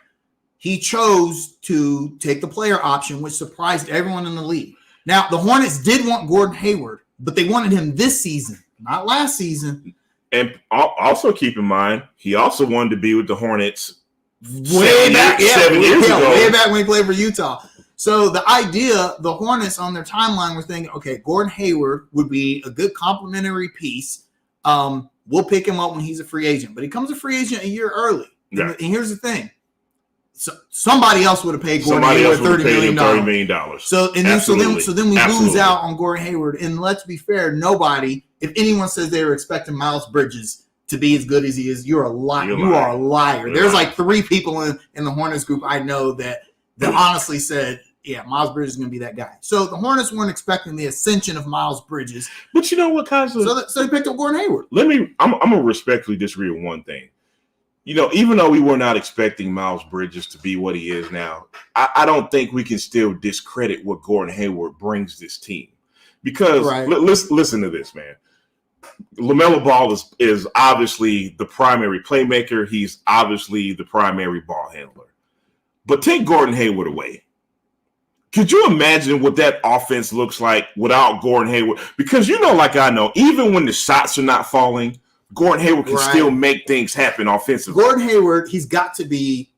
He chose to take the player option, which surprised everyone in the league. Now, the Hornets did want Gordon Hayward, but they wanted him this season, not last season. And also keep in mind, he also wanted to be with the Hornets way back 7 years ago. Way back when he played for Utah. So the idea, the Hornets on their timeline were thinking, okay, Gordon Hayward would be a good complimentary piece. We'll pick him up when he's a free agent. But he comes a free agent a year early. Yeah. And here's the thing. So somebody else would have paid Gordon Hayward $30 million. So then we lose out on Gordon Hayward. And let's be fair, nobody, if anyone says they were expecting Miles Bridges to be as good as he is, you're a liar. You are a liar. There's like 3 people in the Hornets group I know that honestly said, yeah, Miles Bridges is going to be that guy. So the Hornets weren't expecting the ascension of Miles Bridges. But you know what, Kaiser? So they picked up Gordon Hayward. I'm going to respectfully disagree with one thing. You know, even though we were not expecting Miles Bridges to be what he is now, I don't think we can still discredit what Gordon Hayward brings this team. Because listen to this, man. LaMelo Ball is obviously the primary playmaker. He's obviously the primary ball handler. But take Gordon Hayward away. Could you imagine what that offense looks like without Gordon Hayward? Because you know, like I know, even when the shots are not falling, Gordon Hayward can still make things happen offensively. Gordon Hayward, he's got to be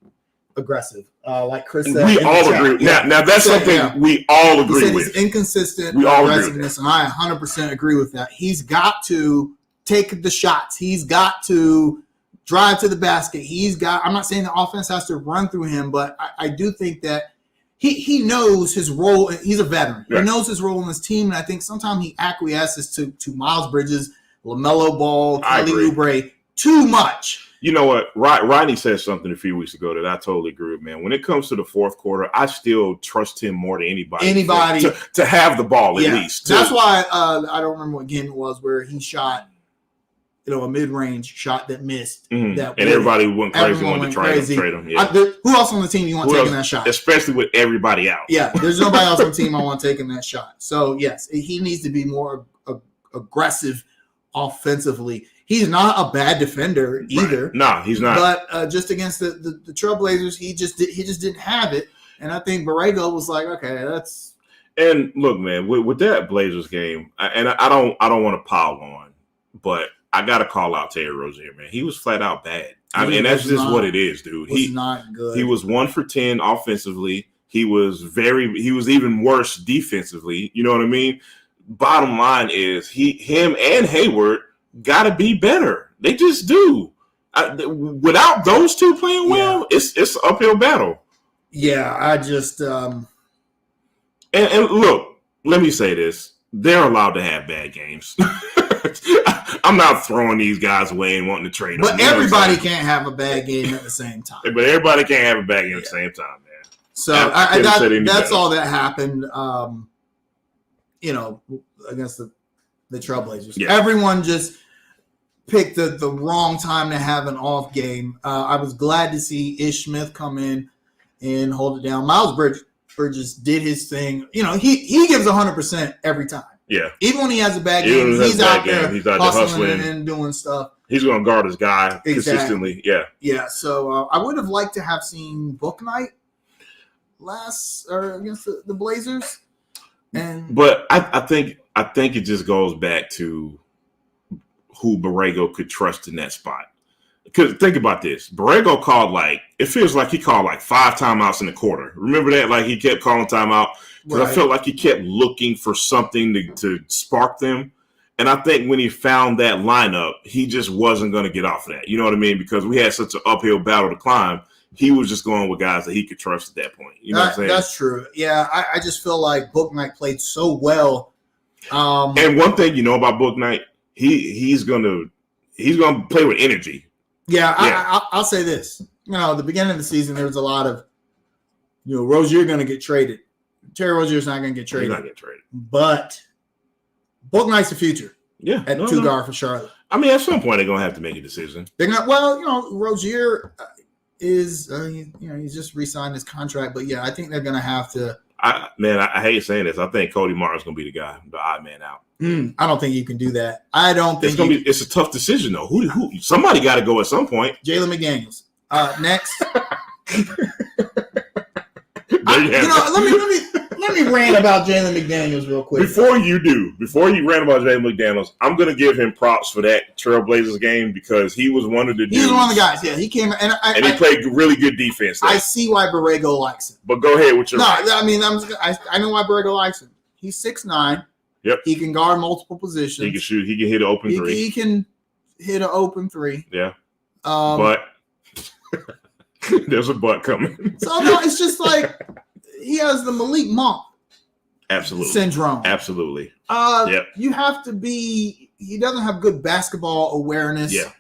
aggressive. Like Chris said, we all agree. Yeah. Now that's something we all agree he said with. He's inconsistent We all agree with aggressiveness, and I 100% agree with that. He's got to take the shots. He's got to drive to the basket. I'm not saying the offense has to run through him, but I do think that he knows his role. He's a veteran. Right. He knows his role in this team, and I think sometimes he acquiesces to Miles Bridges, LaMelo Ball, Kelly Oubre too much. You know what? Rodney said something a few weeks ago that I totally agree with, man. When it comes to the fourth quarter, I still trust him more than anybody. To have the ball at least. That's why I don't remember what game it was where he shot, a mid-range shot that missed. Mm-hmm. That and everybody went crazy, wanted to trade him. Yeah. Who else on the team you want taking that shot? Especially with everybody out. Yeah, there's nobody else on the team I want taking that shot. So, yes, he needs to be more aggressive offensively. He's not a bad defender either. Right. No, he's not. But just against the Trailblazers, he just didn't have it. And I think Borrego was like, okay, that's. And look, man, with that Blazers game, I don't want to pile on, but I got to call out Terry Rozier, man. He was flat out bad. I mean, that's just what it is, dude. He was not good. He was 1 for 10 offensively. He was even worse defensively. You know what I mean? Bottom line is him and Hayward got to be better. They just do. Without those two playing well, it's an uphill battle. Yeah, I just and look, let me say this: they're allowed to have bad games. I'm not throwing these guys away and wanting to trade them. But everybody can't have a bad game at the same time. But everybody can't have a bad game at the same time, man. So that's all that happened. Against the Trailblazers. Yeah. Everyone just picked the wrong time to have an off game. I was glad to see Ish Smith come in and hold it down. Miles Bridges did his thing. He gives 100% every time. Yeah. Even when he has a bad game, he's out there hustling and doing stuff. He's going to guard his guy consistently. Yeah. Yeah. So I would have liked to have seen Book Night against the Blazers. But I think it just goes back to who Borrego could trust in that spot. Because think about this. Borrego called it feels like he called 5 timeouts in the quarter. Remember that? Like he kept calling timeout. Because I felt like he kept looking for something to spark them. And I think when he found that lineup, he just wasn't going to get off of that. You know what I mean? Because we had such an uphill battle to climb. He was just going with guys that he could trust at that point. You know what I'm saying? That's true. Yeah, I just feel like Book Night played so well. And one thing you know about Book Night, he's gonna play with energy. Yeah. I'll say this. The beginning of the season, there was a lot of, Rozier going to get traded. Terry Rozier's not going to get traded. He's not getting traded. But Book Night's the future. Yeah. At two guard for Charlotte. I mean, at some point they're going to have to make a decision. They're not. Well, Rozier is he's just re-signed his contract, but yeah, I think they're going to have to. I hate saying this. I think Cody Martin's going to be the guy, the odd man out. I don't think you can do that. I don't think it's a tough decision though. Who somebody got to go at some point. Jalen McDaniels. Next. Let me rant about Jalen McDaniels real quick. Before you rant about Jalen McDaniels, I'm going to give him props for that Trailblazers game because he was one of the dudes. He was one of the guys. Yeah, he came and he played really good defense. I see why Borrego likes him. But go ahead with your. I mean, I know why Borrego likes him. He's 6'9". Yep. He can guard multiple positions. He can shoot. He can hit an open three. He can hit an open three. Yeah. But there's a butt coming. So no, it's just like he has the Malik Monk syndrome. Absolutely. Yep. You have to be. He doesn't have good basketball awareness. Yeah.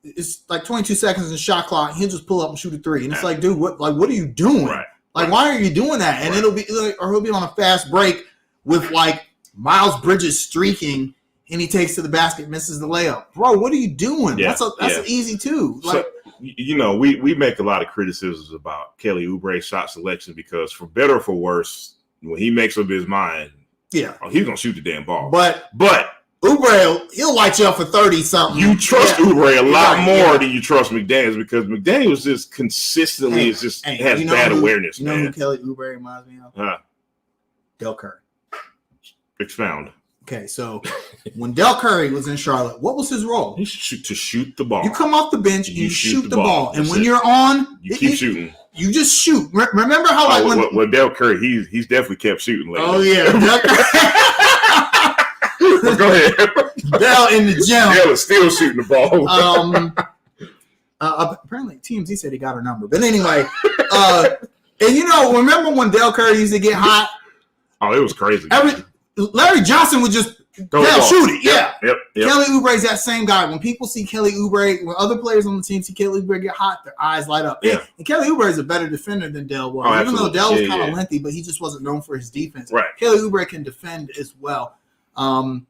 It's like 22 seconds in the shot clock. He'll just pull up and shoot a three, and it's like, dude, what are you doing? Right. Like, why are you doing that? And it'll be, or he'll be on a fast break with Miles Bridges streaking, and he takes to the basket, misses the layup. Bro, what are you doing? Yeah. That's an easy two. We make a lot of criticisms about Kelly Oubre's shot selection because for better or for worse, when he makes up his mind, he's gonna shoot the damn ball. But Oubre, he'll light you up for 30-something. You trust Oubre a lot more than you trust McDaniels because McDaniels just consistently has bad awareness. You know who Kelly Oubre reminds me of? Huh? Del Curry. Expound. Okay, so when Del Curry was in Charlotte, what was his role? To shoot the ball. You come off the bench and you shoot the ball. And when you're on, you keep shooting. You just shoot. Remember how when Del Curry, he's definitely kept shooting lately. Oh yeah. Well, go ahead. Del in the gym. Del is still shooting the ball. Apparently TMZ said he got her number. But anyway, and remember when Del Curry used to get hot? Oh, it was crazy. Larry Johnson would just shoot it. Yeah. Yep. Kelly Oubre's that same guy. When people see Kelly Oubre, when other players on the team see Kelly Oubre get hot, their eyes light up. Yeah. And Kelly Oubre is a better defender than Del was. Even though Del was kind of lengthy, but he just wasn't known for his defense. Right. Kelly Oubre can defend as well. And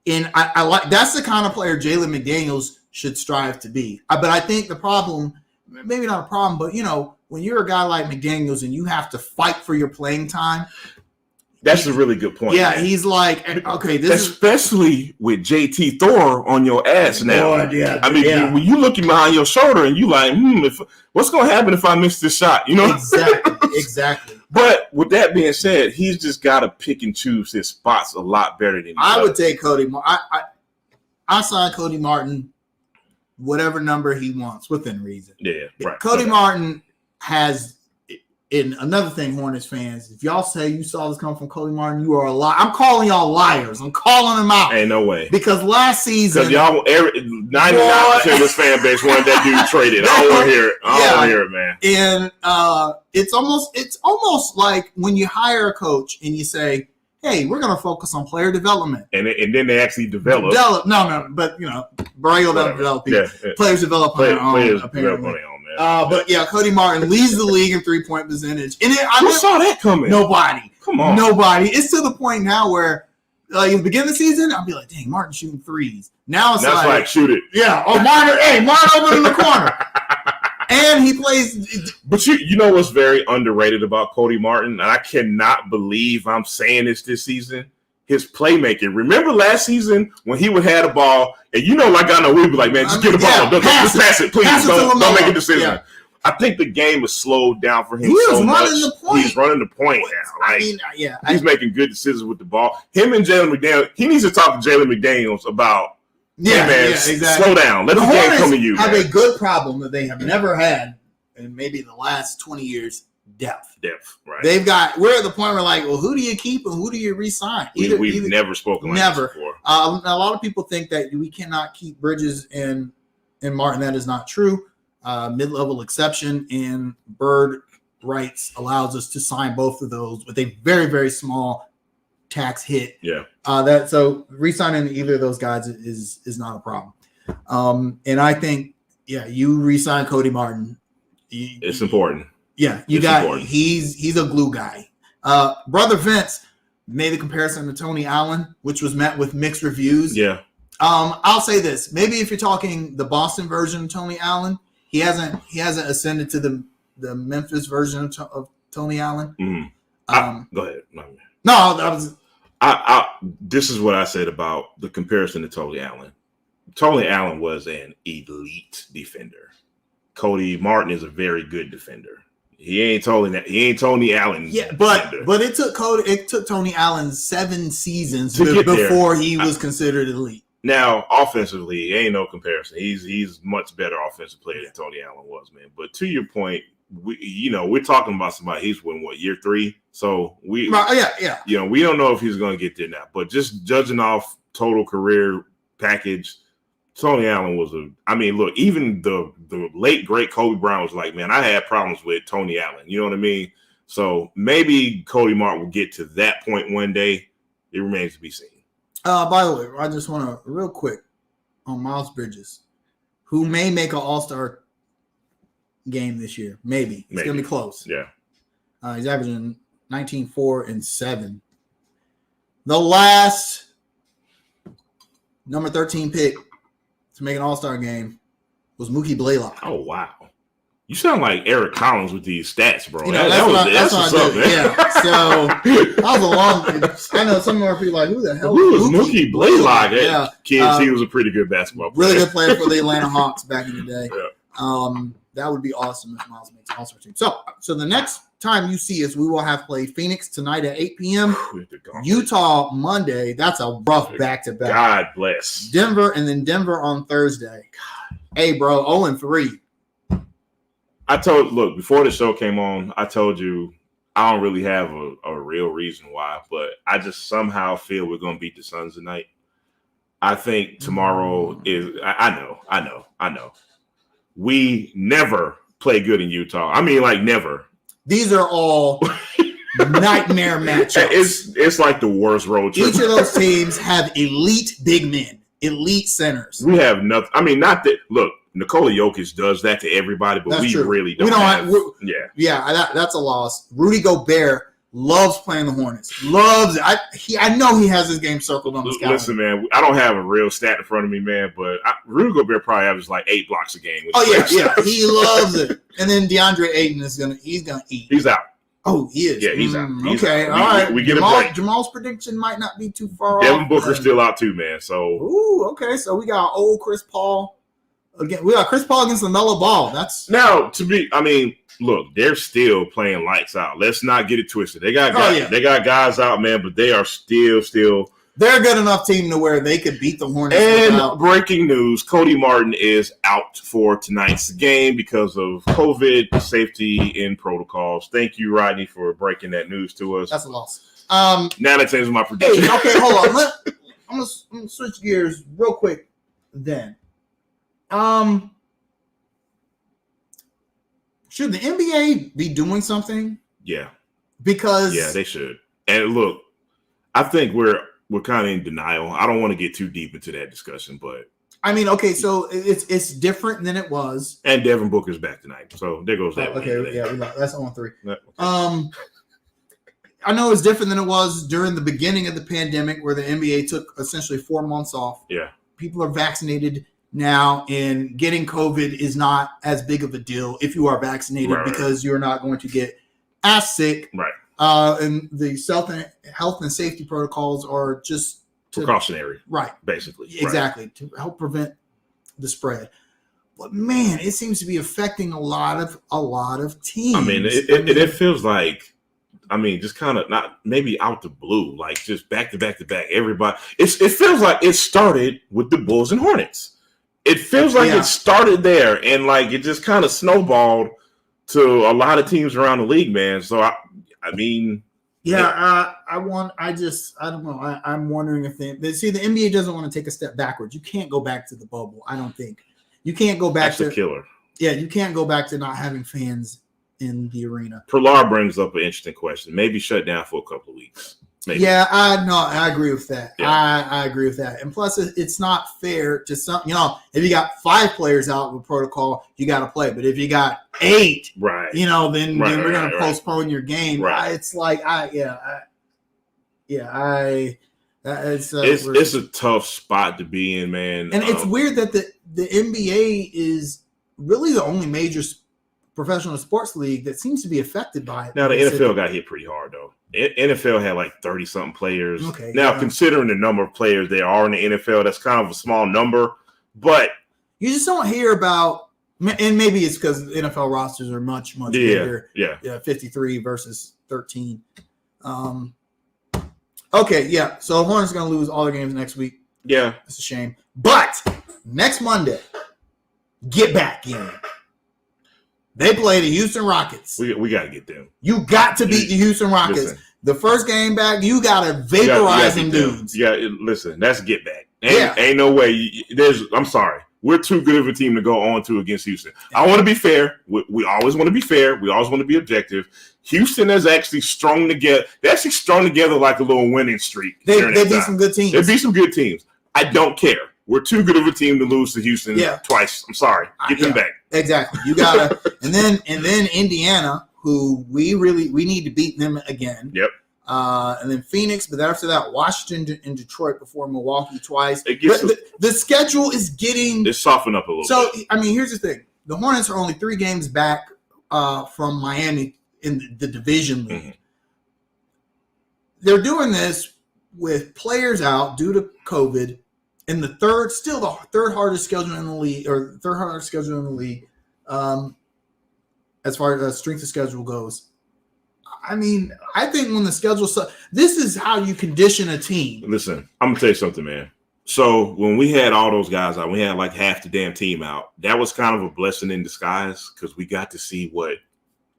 I like that's the kind of player Jalen McDaniels should strive to be. But I think the problem, maybe not a problem, but when you're a guy like McDaniels and you have to fight for your playing time. That's a really good point. Yeah, man. he's like, okay, especially with JT Thor on your ass now. Lord, yeah, I mean, when you looking behind your shoulder and you like, what's going to happen if I miss this shot? Exactly. But with that being said, he's just got to pick and choose his spots a lot better than I would take Cody. I signed Cody Martin, whatever number he wants within reason. Yeah, right. Cody Martin has. And another thing, Hornets fans, if y'all say you saw this come from Cody Martin, you are a liar. I'm calling y'all liars. I'm calling them out. Ain't no way. Because last season, because y'all, 99% of this fan base wanted that dude traded. I don't want to hear it. I don't want to hear it, man. And it's almost like when you hire a coach and you say, "Hey, we're going to focus on player development," and then they actually develop. No, but Braille doesn't develop people. Yeah. Players develop on their own. Players develop on their own. But yeah, Cody Martin leads the league in 3-point percentage. And who saw that coming? Nobody. Come on. Nobody. It's to the point now where, in the beginning of the season, I'll be like, dang, Martin shooting threes. Now it's like shoot it. Yeah. Oh, Martin over in the corner. And he plays. But you know what's very underrated about Cody Martin? And I cannot believe I'm saying this season. His playmaking. Remember last season when he would have the ball, and like I know we'd be like, man, just get the ball. Just pass it, please. Don't make a decision. Yeah. I think the game is slowed down for him so much. He's running the point now. He's making good decisions with the ball. Him and Jalen McDaniels, he needs to talk to Jalen McDaniels about, exactly. Slow down. Let the game come to you. Have a good problem that they have never had in maybe the last 20 years. Depth, right? We're at the point where well, who do you keep and who do you re-sign? We've never spoken like this before. A lot of people think that we cannot keep Bridges and Martin. That is not true. Mid-level exception and bird rights allows us to sign both of those with a very, very small tax hit. Yeah. So re-signing either of those guys is not a problem. And I think, you re-sign Cody Martin. It's important. Yeah, he's a glue guy. Brother Vince made the comparison to Tony Allen, which was met with mixed reviews. Yeah. I'll say this. Maybe if you're talking the Boston version of Tony Allen, he hasn't ascended to the Memphis version of Tony Allen. Mm-hmm. Go ahead. This is what I said about the comparison to Tony Allen. Tony Allen was an elite defender. Cody Martin is a very good defender. He ain't Tony Allen. Yeah, but it took Tony Allen 7 seasons before he was considered elite. Now, offensively, ain't no comparison. He's much better offensive player than Tony Allen was, man. But to your point, we're talking about somebody. He's in year 3, so we we don't know if he's going to get there now. But just judging off total career package, Tony Allen was look, even the late, great Kobe Bryant was like, man, I had problems with Tony Allen. You know what I mean? So maybe Cody Martin will get to that point one day. It remains to be seen. By the way, I just want to, real quick, on Miles Bridges, who may make an all-star game this year. Maybe. It's going to be close. Yeah. He's averaging 19, 4, and 7. The last number 13 pick to make an all-star game was Mookie Blaylock. Oh, wow. You sound like Eric Collins with these stats, bro. That's what I do. Yeah. So that was a long. I know some more people like, who the hell was Mookie Blaylock? Yeah, kids, he was a pretty good basketball player. Really good player for the Atlanta Hawks back in the day. Yeah. That would be awesome if Miles makes an all-star team. So the next time you see us, we will have played Phoenix tonight at 8 p.m. Utah Utah Monday. That's a rough back-to-back. God bless. Denver and then Denver on Thursday. Hey, bro, 0-3. Look, before the show came on, I told you I don't really have a real reason why, but I just somehow feel we're going to beat the Suns tonight. I think tomorrow is – I know. We never play good in Utah. I mean, like, never. These are all nightmare matchups. It's like the worst road trip. Each of those teams have elite big men, elite centers. We have nothing. I mean, not that – look, Nikola Jokic does that to everybody, but we really don't have – Yeah, that's a loss. Rudy Gobert loves playing the Hornets. Loves it. I know he has his game circled on his calendar. Listen, man, I don't have a real stat in front of me, man, but Rudy Gobert probably averages like 8 blocks a game. Yeah, he loves it. And then DeAndre Ayton he's gonna eat. He's out. Oh, he is. Yeah, he's out. Okay, all right. We get a break. Jamal's prediction might not be too far Devin off. Booker's still out too, man. So okay. So we got old Chris Paul again. We got Chris Paul against LaMelo Ball. That's now look, they're still playing lights out. Let's not get it twisted. They got guys out, man, but they are still. They're a good enough team to where they could beat the Hornets. And breaking news: Cody Martin is out for tonight's game because of COVID safety and protocols. Thank you, Rodney, for breaking that news to us. That's a loss. Now that changes my prediction. Hey, okay, hold on. I'm gonna switch gears real quick. Then, should the NBA be doing something? Yeah. Because they should. And look, I think we're kind of in denial. I don't want to get too deep into that discussion, but I mean, okay, so it's different than it was. And Devin Booker's back tonight, so there goes that. That's on 3. Okay. I know it's different than it was during the beginning of the pandemic, where the NBA took essentially 4 months off. Yeah, people are vaccinated now, and getting COVID is not as big of a deal if you are vaccinated, because you're not going to get as sick. Right. And the health and safety protocols are just precautionary. Right. Basically. Exactly. To help prevent the spread. But man, it seems to be affecting a lot of teams. I mean, it feels like, just kind of not maybe out the blue, like just back to back to back. Everybody, it feels like it started with the Bulls and Hornets. It feels like it started there, and like it just kind of snowballed to a lot of teams around the league, man. So I don't know. I'm wondering if the NBA doesn't want to take a step backwards. You can't go back to the bubble. I don't think you can't go back to killer. Yeah, you can't go back to not having fans in the arena. Pilar brings up an interesting question. Maybe shut down for a couple of weeks. Maybe. Yeah, I agree with that. Yeah. I agree with that. And plus, it's not fair to some. If you got 5 players out with protocol, you got to play. But if you got 8, right? Then we're going to postpone your game. Right. It's like it's a tough spot to be in, man. And it's weird that the NBA is really the only major professional sports league that seems to be affected by it. Now the NFL got hit pretty hard though. NFL had like 30-something players. Okay. Now, considering the number of players there are in the NFL, that's kind of a small number. But you just don't hear about, and maybe it's because NFL rosters are much bigger. Yeah. 53 versus 13. Okay, yeah. So Hornets going to lose all their games next week. Yeah, it's a shame. But next Monday, get back in. They play the Houston Rockets. We got to get them. You got to beat the Houston Rockets. Listen, the first game back, you got to vaporize them dudes. Listen, that's get back. Ain't no way. I'm sorry. We're too good of a team to go on to against Houston. I want to be fair. We always want to be fair. We always want to be objective. Houston has actually strung together. They actually strung together like a little winning streak. They beat some good teams. They beat some good teams. I don't care. We're too good of a team to lose to Houston twice. I'm sorry. Get them back. Exactly. You gotta and then Indiana, who we need to beat them again. Yep. And then Phoenix, but after that, Washington and Detroit before Milwaukee twice. The schedule is getting it's softened up a little bit. So here's the thing. The Hornets are only 3 games back from Miami in the division league. Mm-hmm. They're doing this with players out due to COVID. And the third hardest schedule in the league, as far as strength of schedule goes. I mean, I think when the schedule, this is how you condition a team. Listen, I'm gonna tell you something, man. So when we had all those guys out, we had like half the damn team out. That was kind of a blessing in disguise because we got to see what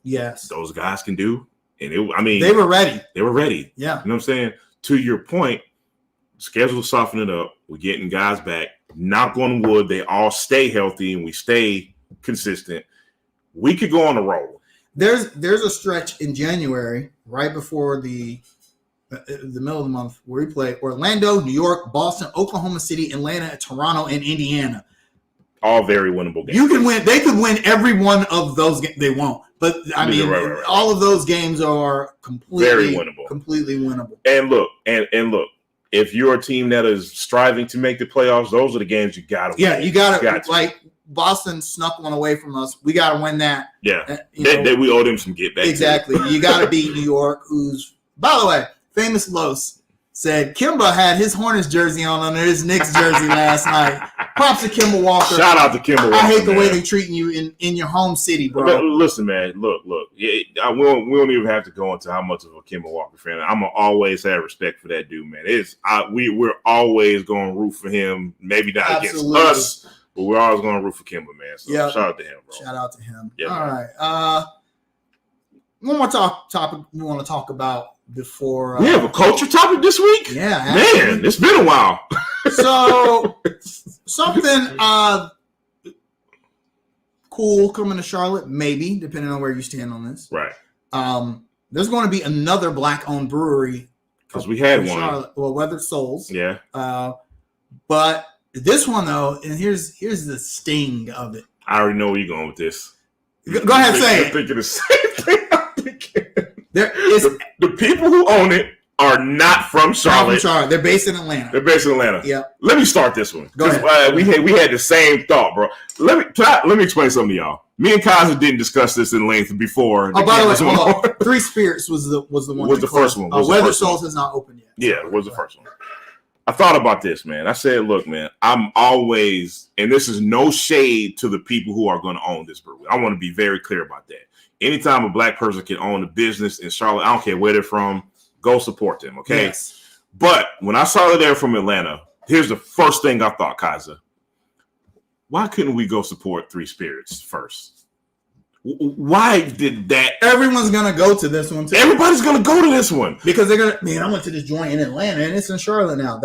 those guys can do. And they were ready. They were ready. Yeah. You know what I'm saying? To your point, schedule softening up. We're getting guys back. Knock on wood, they all stay healthy and we stay consistent. We could go on a roll. There's a stretch in January, right before the middle of the month, where we play Orlando, New York, Boston, Oklahoma City, Atlanta, Toronto, and Indiana. All very winnable games. You can win. They could win every one of those games. They won't. But I mean, right. All of those games are completely winnable. Completely winnable. And look, if you're a team that is striving to make the playoffs, those are the games you got to win. Yeah, you got to. Like Boston snuck one away from us. We got to win that. Yeah, we owe them some get back. Exactly. You got to beat New York, who's, by the way, Famous Los said Kimba had his Hornets jersey on under his Knicks jersey last night. Props to Kimba Walker. Shout out to Kimba Walker. I hate the way they treating you in your home city, bro. Listen, man. Look. We don't even have to go into how much of a Kimba Walker fan. I'm gonna always have respect for that dude, man. We're always gonna root for him. Maybe not against us, but we're always gonna root for Kimba, man. So shout out to him, bro. Shout out to him. Yeah, all right. One more topic we want to talk about before we have a culture topic this week. Yeah, man, it's been a while. So something cool coming to Charlotte, maybe, depending on where you stand on this. Right. There's going to be another black-owned brewery because we had one. Charlotte, well, Weathered Souls. Yeah. But this one though, and here's the sting of it. I already know where you're going with this. Go ahead, say it. I'm thinking the same thing. The people who own it are not from Charlotte. They're based in Atlanta. Yeah. Let me start this one. Go ahead. We had the same thought, bro. Let me explain something to y'all. Me and Kaiser didn't discuss this in length before. Oh, by the way, Three Spirits was the one. Was the first one. Weathered Souls has not opened yet. Yeah, it was the first one. I thought about this, man. I said, look, man, I'm always, and this is no shade to the people who are going to own this brewery. I want to be very clear about that. Anytime a black person can own a business in Charlotte, I don't care where they're from, go support them, okay? Yes. But when I saw that they're from Atlanta, here's the first thing I thought, Kaiser. Why couldn't we go support Three Spirits first? Why did that? Everyone's going to go to this one, too. Everybody's going to go to this one. Because they're going to, man, I went to this joint in Atlanta, and it's in Charlotte now.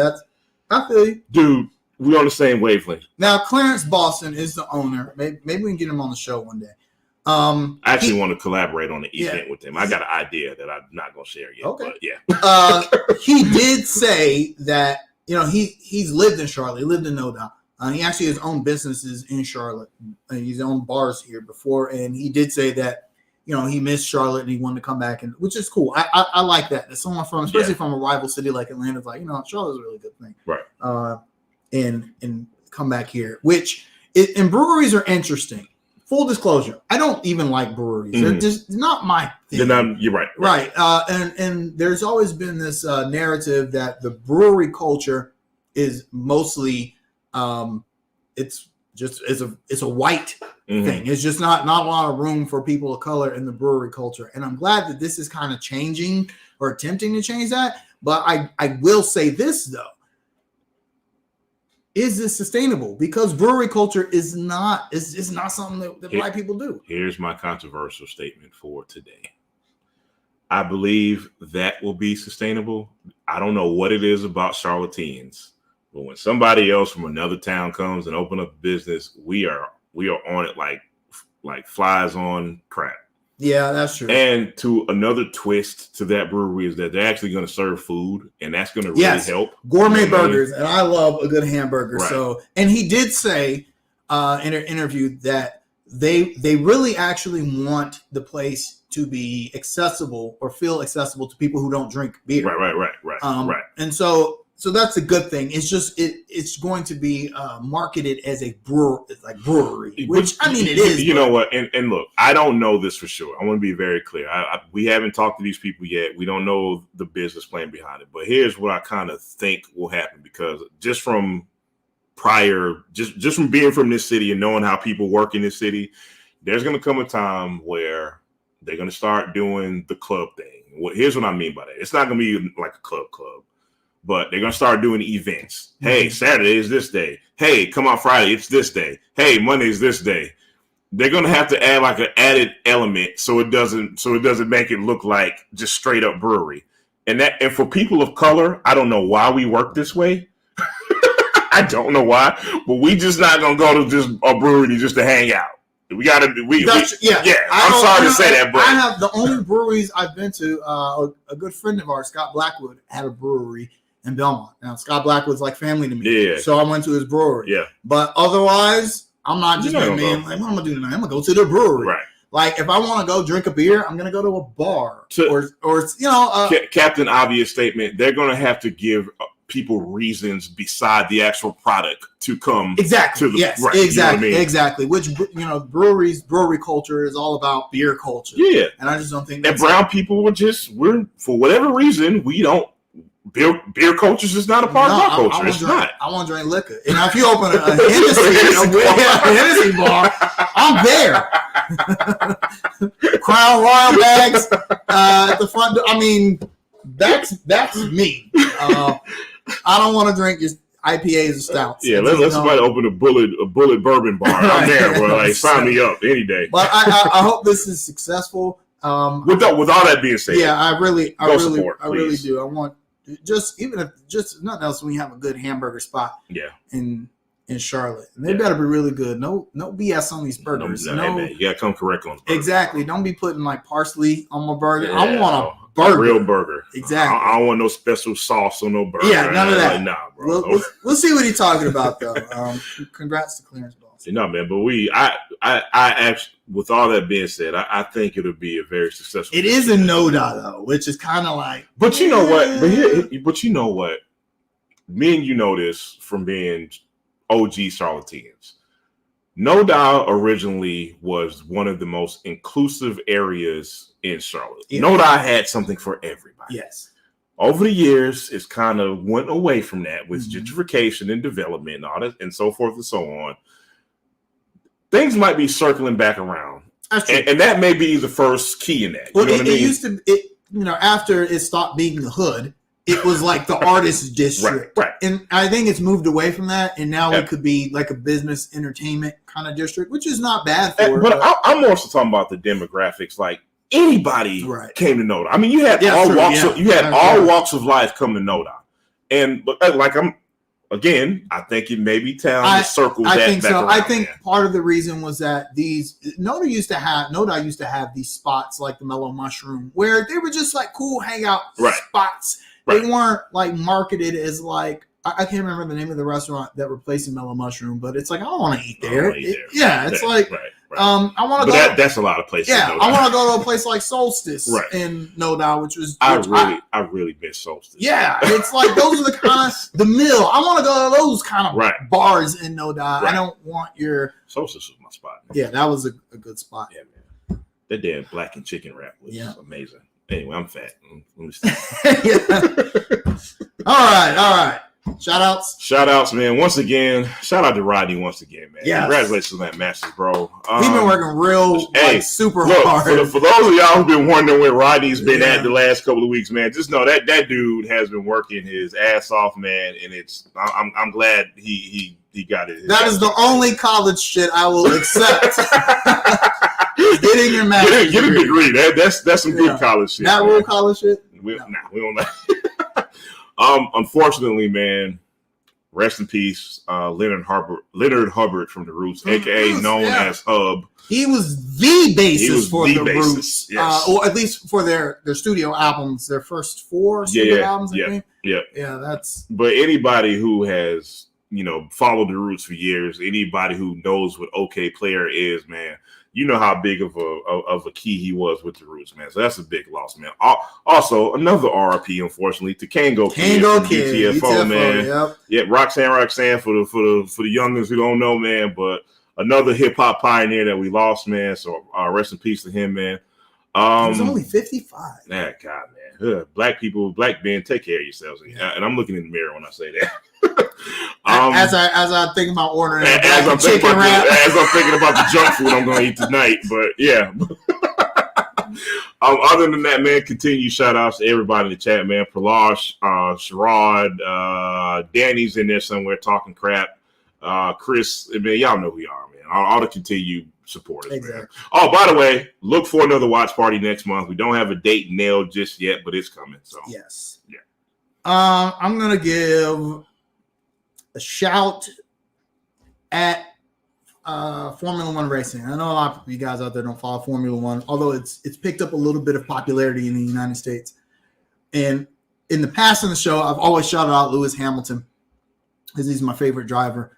I feel you. Dude, we're on the same wavelength. Now, Clarence Boston is the owner. Maybe we can get him on the show one day. I actually want to collaborate on the event with him. I got an idea that I'm not going to share yet. Okay. But yeah. He did say that, he's lived in Charlotte. He lived in No Doubt. He actually has owned businesses in Charlotte. He's owned bars here before. And he did say that, he missed Charlotte and he wanted to come back, which is cool. I like that. That someone especially from a rival city like Atlanta, is like, Charlotte's a really good thing. Right. And come back here, and breweries are interesting. Full disclosure, I don't even like breweries. Mm-hmm. They're just not my thing. You're right. Right. And there's always been this narrative that the brewery culture is mostly it's a white thing. It's just not a lot of room for people of color in the brewery culture. And I'm glad that this is kind of changing or attempting to change that. But I will say this though. Is this sustainable? Because brewery culture is not something that black people do. Here's my controversial statement for today. I believe that will be sustainable. I don't know what it is about Charlotteans, but when somebody else from another town comes and open up a business, we are on it like flies on crap. Yeah, that's true. And to another twist to that brewery is that they're actually going to serve food, and that's going to really help. Gourmet burgers, and I love a good hamburger. Right. So, and he did say in an interview that they really actually want the place to be accessible or feel accessible to people who don't drink beer. Right. And so that's a good thing. It's just it's going to be marketed as a brewery, which I mean it is. You know what? And look, I don't know this for sure. I want to be very clear. We haven't talked to these people yet. We don't know the business plan behind it. But here's what I kind of think will happen, because just from just from being from this city and knowing how people work in this city, there's going to come a time where They're going to start doing the club thing. Here's what I mean by that. It's not going to be like a club, but they're going to start doing events. Mm-hmm. Hey, Saturday is this day. Hey, come on Friday, it's this day. Hey, Monday is this day. They're going to have to add like an added element so it doesn't make it look like just straight up brewery. And for people of color, I don't know why we work this way. I don't know why, but we just not going to go to just a brewery just to hang out. We got to I'm sorry to say that, but I have the only breweries I've been to. A good friend of ours, Scott Blackwood, had a brewery in Belmont. Now, Scott Blackwood's like family to me. Yeah. So I went to his brewery. Yeah. But otherwise, I'm not just like, what am I going to do tonight? I'm going to go to the brewery. Right. Like, if I want to go drink a beer, I'm going to go to a bar. Captain Obvious statement. They're going to have to give people reasons beside the actual product to come. Exactly. To the, yes. right, exactly. You know what I mean? Exactly. Which, brewery culture is all about beer culture. Yeah. And I just don't think that brown people we're for whatever reason, we don't. Beer culture is just not a part of our culture. It's not. I want to drink liquor. And if you open a Hennessy bar, I'm there. Crown Royal bags at the front door. I mean, that's me. I don't want to drink just IPAs and stouts. Yeah, let somebody open a bullet bourbon bar. I'm there, bro. Like, sign me up any day. But I hope this is successful. With all that being said, yeah, I really do. I want. Even if nothing else, we have a good hamburger spot. Yeah. In Charlotte, and they better be really good. No BS on these burgers. Man, you gotta come correct on burgers. Exactly. Don't be putting like parsley on my burger. Yeah, I want a burger, a real burger. Exactly. I don't want no special sauce on no burger. Yeah, none of that. Like, nah, bro. We'll see what he's talking about though. Congrats to Clarence Ball. No, man, but I actually, with all that being said, I think it'll be a very successful. It is a no-da though, which is kind of like. But you know what? But you know what? Me and you know this from being OG Charlotteans. No Doubt originally was one of the most inclusive areas in Charlotte. Yeah. No Doubt had something for everybody. Yes. Over the years, it's kind of went away from that with gentrification and development and all that, and so forth and so on. Things might be circling back around, and that may be the first key in that. Well, it used to, after it stopped being the hood, it was like the artist district, right? And I think it's moved away from that, and now it could be like a business entertainment kind of district, which is not bad for it. But I'm also talking about the demographics. Like anybody came to know that. I mean, you had all walks of life come to know that, and like Again, I think it may be time to circle that think back so. around. I think part of the reason was that Noda used to have these spots like the Mellow Mushroom where they were just like cool hangout spots. Right. They weren't like marketed as like I can't remember the name of the restaurant that replaced the Mellow Mushroom, but it's like I don't want to eat there. It's like I want to go. That's a lot of places. Yeah, I want to go to a place like Solstice in No Doubt, which was. I really miss Solstice. Yeah, it's like those are the kind of the mill. I want to go to those kind of bars in No Doubt. I don't want your Solstice was my spot. Yeah, that was a good spot. Yeah, man. That damn black and chicken wrap was amazing. Anyway, I'm fat. Let me stop. All right. Shout outs, man. Once again, shout out to Rodney once again, man. Yeah. Congratulations on that Masters, bro. He's been working real super hard. For those of y'all who've been wondering where Rodney's been at the last couple of weeks, man, just know that dude has been working his ass off, man, and I'm glad he got it. That is the only college shit I will accept. Getting your master's get a degree. That's some good college shit. Not real college shit? We don't know. Unfortunately, man, rest in peace, Leonard Hubbard from the Roots, aka known as Hub. He was the basis for the Roots, yes. Or at least for their studio albums, their first 4 studio albums. I think. Yeah. That's. But anybody who has followed the Roots for years, anybody who knows what OK Player is, man. You know how big of a key he was with the Roots, man. So that's a big loss, man. Also, another RIP, unfortunately, to Kango Kid, UTFO, man. Yep. Yeah, Roxanne for the youngins who don't know, man. But another hip hop pioneer that we lost, man. So rest in peace to him, man. He was only 55. God, man. Black men, take care of yourselves. And I'm looking in the mirror when I say that. As I think about ordering as I'm thinking about the junk food I'm going to eat tonight, but yeah. Other than that, man, continue shout outs to everybody in the chat, man. Pralash, Sherrod, Danny's in there somewhere talking crap. Chris, man, y'all know who you are, man. All the continued supporters. Exactly. Man. Oh, by the way, look for another watch party next month. We don't have a date nailed just yet, but it's coming. So yes. Yeah. I'm gonna give a shout at Formula One racing. I know a lot of you guys out there don't follow Formula One, although it's picked up a little bit of popularity in the United States. And in the past in the show, I've always shouted out Lewis Hamilton because he's my favorite driver.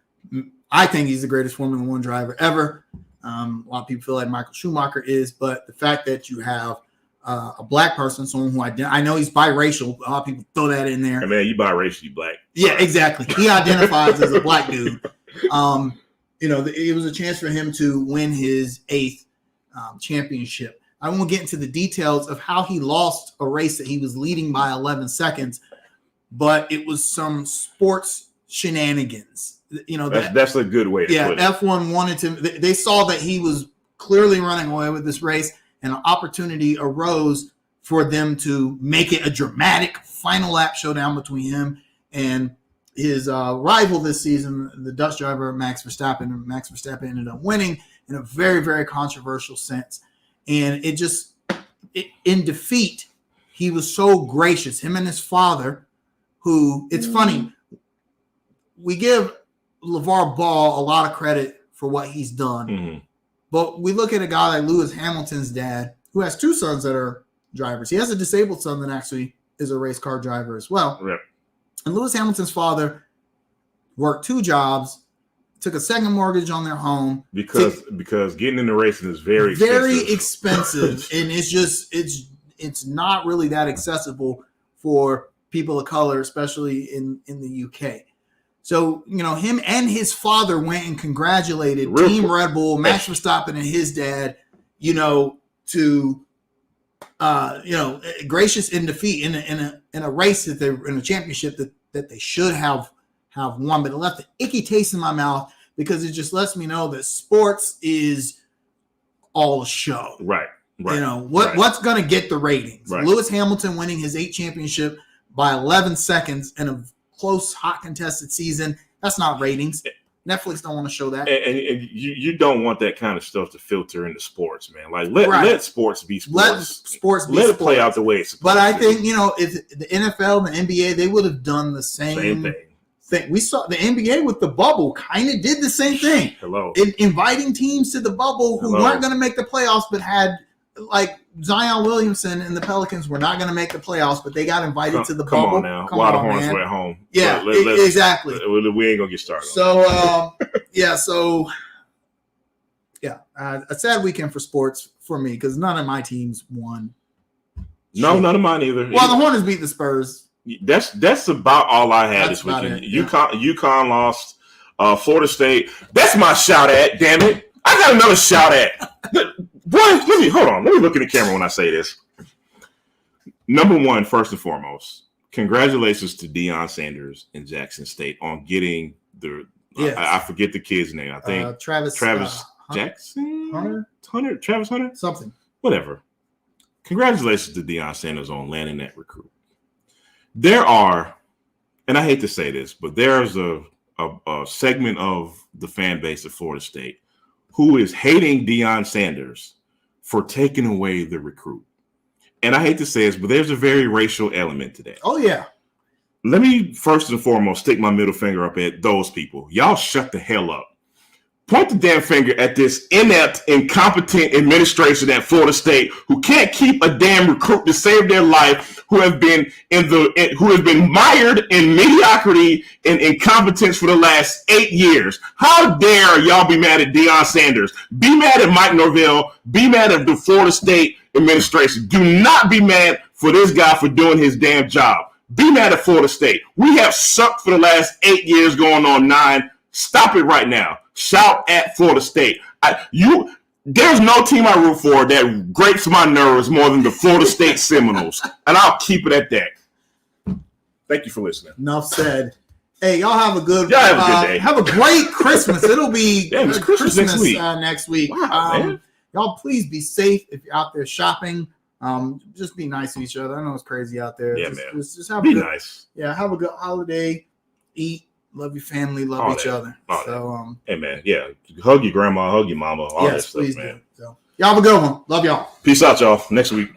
I think he's the greatest Formula One driver ever. A lot of people feel like Michael Schumacher is, but the fact that you have a black person, someone who I know he's biracial, a lot of people throw that in there. Hey man, you biracial, you black. Yeah, exactly. He identifies as a black dude. It was a chance for him to win his 8th championship. I won't get into the details of how he lost a race that he was leading by 11 seconds, but it was some sports shenanigans. That's a good way to put it. F1 wanted to. They saw that he was clearly running away with this race, and an opportunity arose for them to make it a dramatic final lap showdown between him and his rival this season, the Dutch driver Max Verstappen. And Max Verstappen ended up winning in a very, very controversial sense. And in defeat, he was so gracious. Him and his father, who, it's funny, we give LeVar Ball a lot of credit for what he's done. Mm-hmm. But we look at a guy like Lewis Hamilton's dad, who has 2 sons that are drivers. He has a disabled son that actually is a race car driver as well. Right. And Lewis Hamilton's father worked 2 jobs, took a second mortgage on their home because getting into racing is very expensive, and it's not really that accessible for people of color, especially in the UK. So him and his father went and congratulated Team Red Bull, Max Verstappen, and his dad. Gracious in defeat in a race that they're in a championship that they should have won, but it left an icky taste in my mouth because it just lets me know that sports is all a show. Right. What's going to get the ratings? Right. Lewis Hamilton winning his 8th championship by 11 seconds in a close, hot, contested season. That's not ratings. Netflix don't want to show that. And you don't want that kind of stuff to filter into sports, man. Like let sports be sports. Let it play out the way it's supposed to. But I think, if the NFL, the NBA, they would have done the same thing. We saw the NBA with the bubble kind of did the same thing. Hello. Inviting teams to the bubble who weren't going to make the playoffs, but had like Zion Williamson and the Pelicans were not going to make the playoffs, but they got invited to the bubble. Come on now. A lot of horns were at home. Yeah, exactly. We ain't going to get started. A sad weekend for sports for me because none of my teams won. No, none of mine either. Well, the Hornets beat the Spurs. That's about all I had this weekend. UConn lost. Florida State. That's my shout at. Damn it! I got another shout at. Boy, hold on. Let me look in the camera when I say this. Number one, first and foremost, congratulations to Deion Sanders in Jackson State on getting the. Yes. I forget the kid's name. I think Travis Jackson, Hunter, Travis Hunter, something. Whatever. Congratulations to Deion Sanders on landing that recruit. There are, and I hate to say this, but there's a segment of the fan base of Florida State who is hating Deion Sanders for taking away the recruit. And I hate to say this, but there's a very racial element to that. Oh, yeah. Let me first and foremost stick my middle finger up at those people. Y'all shut the hell up. Point the damn finger at this inept, incompetent administration at Florida State who can't keep a damn recruit to save their life, who have been mired in mediocrity and incompetence for the last 8 years. How dare y'all be mad at Deion Sanders? Be mad at Mike Norvell. Be mad at the Florida State administration. Do not be mad for this guy for doing his damn job. Be mad at Florida State. We have sucked for the last 8 years, going on 9. Stop it right now. Shout at Florida State. There's no team I root for that grates my nerves more than the Florida State Seminoles, and I'll keep it at that. Thank you for listening. Enough said. Hey, y'all have a good day. Have a great Christmas. It'll be Christmas next week. Next week. Wow, man. Y'all, please be safe if you're out there shopping. Just be nice to each other. I know it's crazy out there. Yeah, just, man. Just have Be a good, nice. Yeah, have a good holiday. Eat, love your family, love All each that. other. All So, hey, man. Yeah. Hug your grandma, hug your mama, all that yes, stuff, please man. do. So, y'all have a good one. Love y'all. Peace out, y'all. Next week.